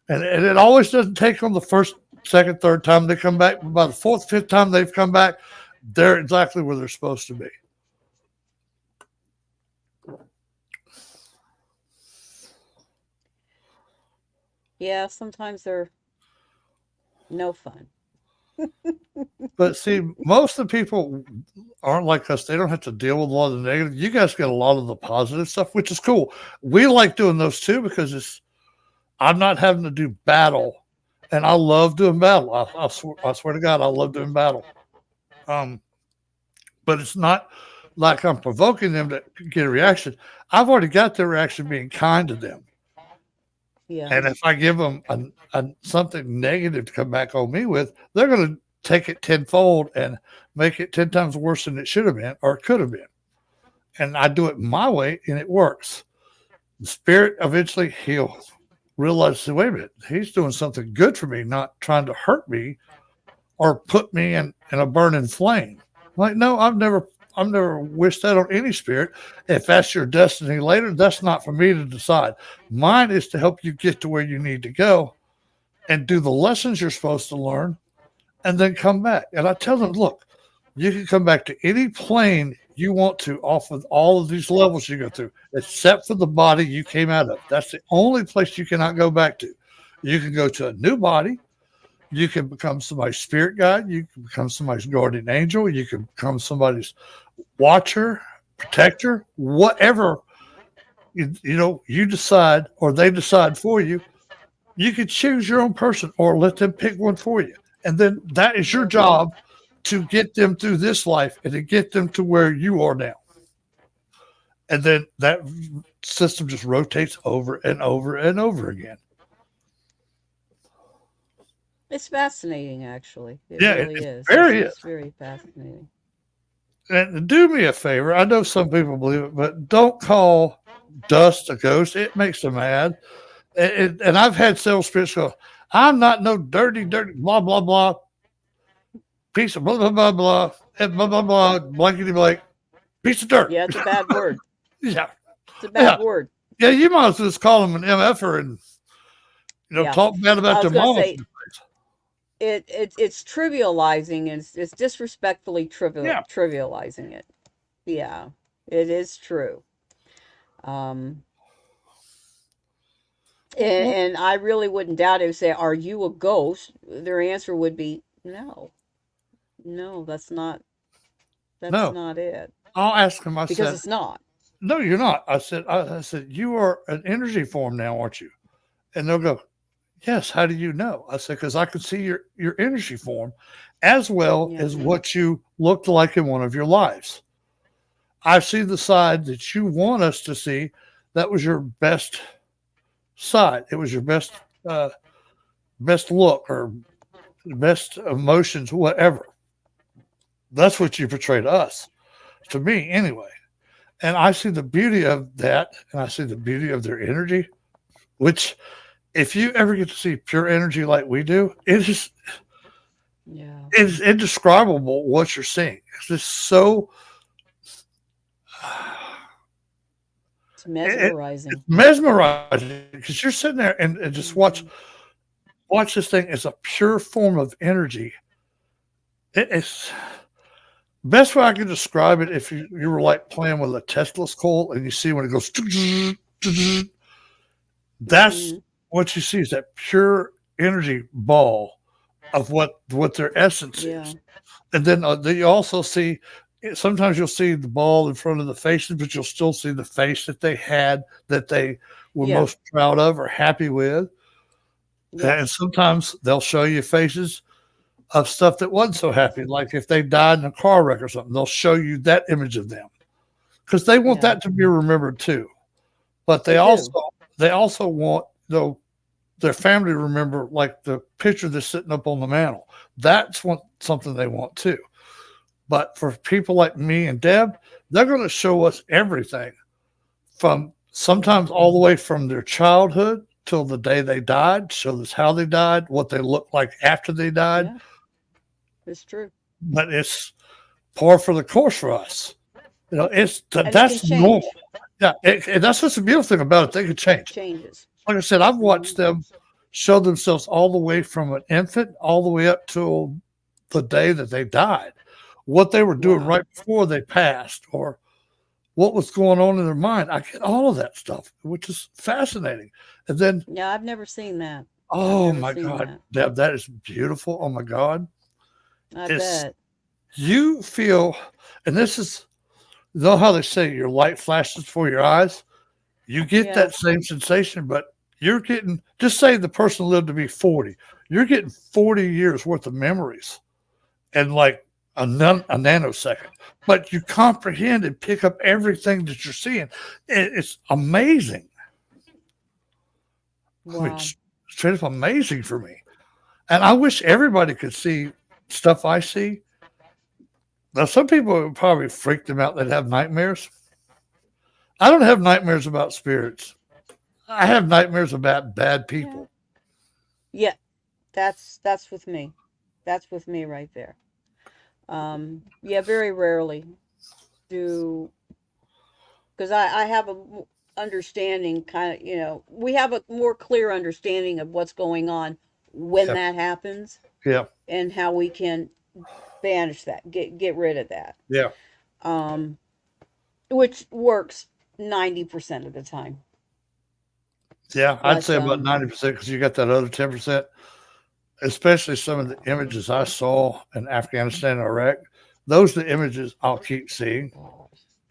And it always doesn't take on the first, second, third time they come back. But by the fourth, fifth time they've come back, they're exactly where they're supposed to be. Yeah, sometimes they're no fun. But see, most of the people aren't like us. They don't have to deal with a lot of the negative. You guys get a lot of the positive stuff, which is cool. We like doing those too because I'm not having to do battle, and I love doing battle. I swear to God, I love doing battle. Um, but it's not like I'm provoking them to get a reaction. I've already got their reaction being kind to them, Yeah. and if I give them something negative to come back on me with, they're going to take it tenfold and make it 10 times worse than it should have been or could have been. And I do it my way, and it works. The spirit eventually he'll realize, wait a minute, he's doing something good for me, not trying to hurt me or put me in a burning flame. Like, no, I've never wished that on any spirit. If that's your destiny later, that's not for me to decide. Mine is to help you get to where you need to go and do the lessons you're supposed to learn and then come back. And I tell them, look, you can come back to any plane you want to off of all of these levels you go through, except for the body you came out of. That's the only place you cannot go back to. You can go to a new body. You can become somebody's spirit guide. You can become somebody's guardian angel. You can become somebody's watcher, protector, whatever you decide or they decide for you. You can choose your own person or let them pick one for you. And then that is your job to get them through this life and to get them to where you are now. And then that system just rotates over and over and over again. It's fascinating, actually. It Yeah, really it is. It's very is. it's very fascinating. And do me a favor. I know some people believe it, but don't call dust a ghost. It makes them mad. And I've had several spirits go, I'm not no dirty, blah, blah, blah. piece of blah blah blah blah and blah blah blah blankety blank piece of dirt. Yeah, it's a bad word. Yeah, It's a bad yeah, word. yeah. You might as well just call them an MFer and Yeah. talk bad I about was their gonna mama. say it's trivializing and it's disrespectfully Yeah, trivializing it. Yeah, it is true. Um, well, and I really wouldn't doubt it. If say, "Are you a ghost?" Their answer would be, "No, no, that's no. not it," I'll ask them. I because said, it's not. no, you're not. I said, you are an energy form now, aren't you? And they'll go, yes. How do you know? I said, because I can see your energy form as well Yeah, as what you looked like in one of your lives. I see the side that you want us to see. That was your best side. It was your uh, best look or best emotions, whatever. That's what you portray to us, to me anyway. And I see the beauty of that, and I see the beauty of their energy. Which, if you ever get to see pure energy like we do, yeah, it's indescribable what you're seeing. It's just so it's it's mesmerizing. mesmerizing because you're sitting there and just Hmm. watch this thing as a pure form of energy. It's best way I can describe it. If you were like playing with a Tesla's coil and you see when it goes, that's Hmm. what you see is that pure energy ball of what their essence Yeah, is. And then you also see sometimes you'll see the ball in front of the faces, but you'll still see the face that they had that they were yeah, most proud of or happy with. yeah, And sometimes they'll show you faces of stuff that wasn't so happy, like if they died in a car wreck or something, they'll show you that image of them because they want yeah. that to be remembered too. But They do. they also want their family to remember like the picture that's sitting up on the mantle. That's something they want too. But for people like me and Deb, they're going to show us everything from Yeah, sometimes all the way from their childhood till the day they died, show us how they died, what they looked like after they died. yeah. It's true, But it's par for the course for us. It's and it can that's normal. change. Yeah, and that's what's the beautiful thing about it. They can It change. changes. Like I said, I've Hmm. watched them show themselves all the way from an infant all the way up till the day that they died. What they were doing Wow. right before they passed, or what was going on in their mind. I get all of that stuff, which is fascinating. And then, Yeah, I've never seen that. I've oh never my seen God, that. that is beautiful. Oh my God. I It's, bet. you feel, and this is, you know how they say your light flashes before your eyes? You get Yeah, that same sensation, but you're getting, just say the person lived to be 40, you're getting 40 years worth of memories and like a nanosecond. But you comprehend and pick up everything that you're seeing. It's amazing. I mean, wow. straight up amazing for me. And I wish everybody could see stuff I see. Now, some people would probably freak them out. They'd have nightmares. I don't have nightmares about spirits. I have nightmares about bad Yeah. people. Yeah, that's with me. That's with me right there. Yeah, very rarely do because I have a understanding kind of, we have a more clear understanding of what's going on when Yeah, that happens yeah, and how we can banish that, get rid of that. yeah, Um, which works 90% of the time. yeah. I'd But say about 90% because you got that other 10%, especially some of the images I saw in Afghanistan and Iraq. Those are the images I'll keep seeing.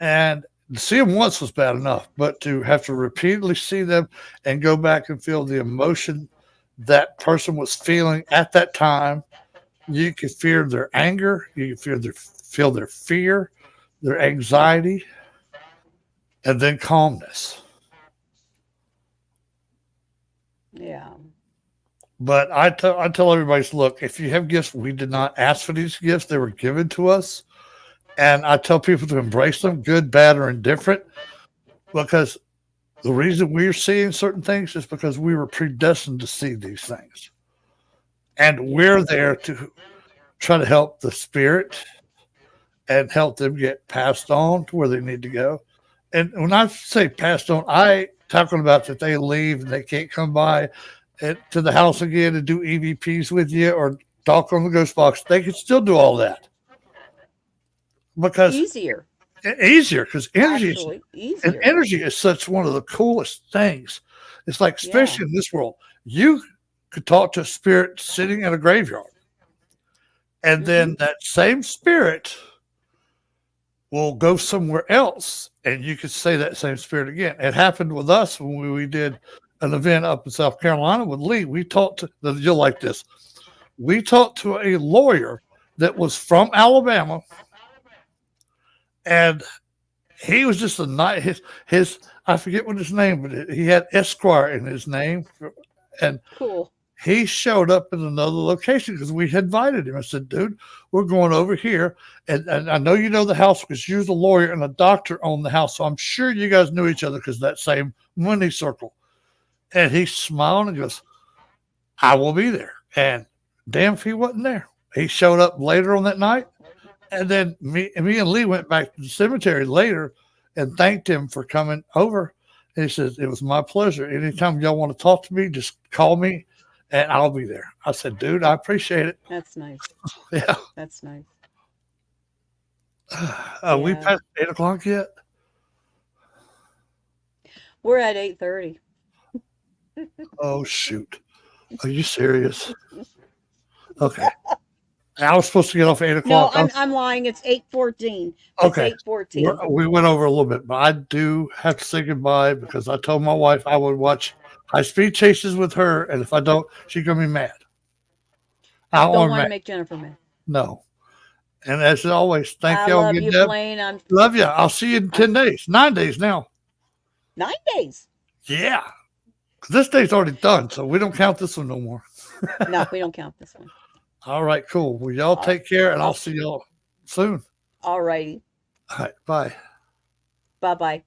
And to see them once was bad enough, but to have to repeatedly see them and go back and feel the emotion that person was feeling at that time, you could feel their anger, you could feel their fear, their anxiety, and then calmness. yeah, But I tell everybody, look, if you have gifts, we did not ask for these gifts; they were given to us. And I tell people to embrace them, good, bad, or indifferent, because the reason we're seeing certain things is because we were predestined to see these things. And yeah, we're there to try to help the spirit and help them get passed on to where they need to go. And when I say passed on, I talking about that they leave and they can't come by to the house again and do EVPs with you or talk on the ghost box. They can still do all that because Easier, easier because actually, easier. energy is such one of the coolest things. It's like, Yeah. especially in this world, you could talk to a spirit sitting in a graveyard, and Mm-hmm. then that same spirit will go somewhere else, and you could say that same spirit again. It happened with us when we did an event up in South Carolina with Lee. We talked to, you'll like this. We talked to a lawyer that was from Alabama, and he was just a night. His I forget what his name, but he had Esquire in his name, and Cool. he showed up in another location because we had invited him. I said, dude, we're going over here. And I know you know the house because you're the lawyer and a doctor owned the house. So I'm sure you guys knew each other because that same money circle. And he smiled and goes, I will be there. And damn if he wasn't there. He showed up later on that night. And then me and Lee went back to the cemetery later and thanked him for coming over. And he says, it was my pleasure. Anytime y'all want to talk to me, just call me and I'll be there. I said, dude, I appreciate it. That's nice. Yeah. That's nice. We Yeah. passed 8 o'clock yet? We're at 8:30. Oh, shoot. Are you serious? Okay. I was supposed to get off at 8 No, o'clock. I'm lying. It's 8:14. It's Okay. 8:14. We went over a little bit, but I do have to say goodbye because I told my wife I would watch high speed chases with her. And if I don't, she's going to be mad. I Don't want want to mad. make Jennifer mad. No. And as always, thank I y'all love again, you, Deb. Blaine. Love you. I'll see you in I'm 10 days, 9 days now. 9 days. Yeah. 'Cause this day's already done, so we don't count this one no more. No, we don't count this one. All right, cool. Well, y'all Uh, take care, and I'll I'll. see y'all soon. All righty. All right, bye. Bye bye.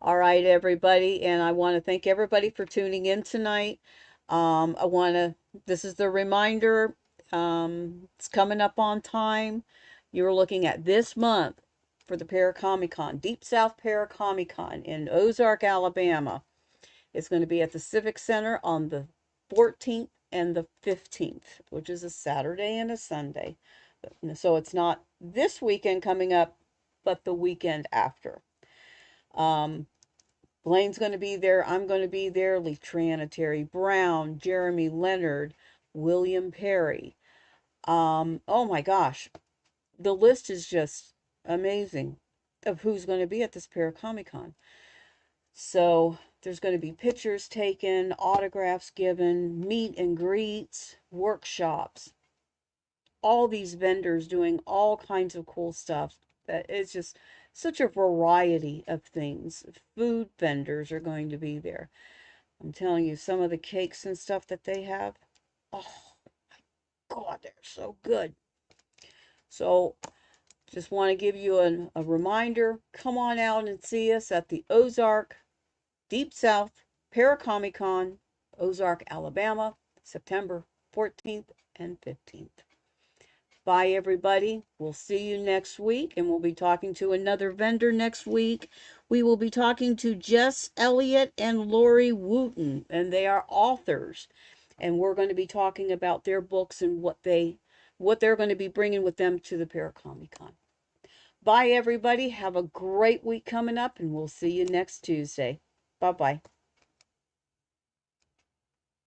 All right, everybody, and I want to thank everybody for tuning in tonight. I want to. This is the reminder. It's coming up on time. You're looking at this month for the Paracomic-Con, Deep South Paracomic-Con in Ozark, Alabama. It's going to be at the Civic Center on the 14th and the 15th, which is a Saturday and a Sunday. So it's not this weekend coming up, but the weekend after. Um, Blaine's going to be there. I'm going to be there. Lee Triana, Terry Brown, Jeremy Leonard, William Perry. Oh my gosh. The list is just amazing of who's going to be at this Paracomic Con. So there's going to be pictures taken, autographs given, meet and greets, workshops, all these vendors doing all kinds of cool stuff. That it's just such a variety of things. Food vendors are going to be there. I'm telling you, some of the cakes and stuff that they have, oh God, they're so good. So just want to give you a reminder. Come on out and see us at the Ozark Deep South Paracomic Con, Ozark, Alabama, September 14th and 15th. Bye, everybody. We'll see you next week, and we'll be talking to another vendor next week. We will be talking to Jess Elliott and Lori Wooten, and they are authors. And we're going to be talking about their books and what they're going to be bringing with them to the Paracomic Con. Bye, everybody. Have a great week coming up, and we'll see you next Tuesday. Bye bye.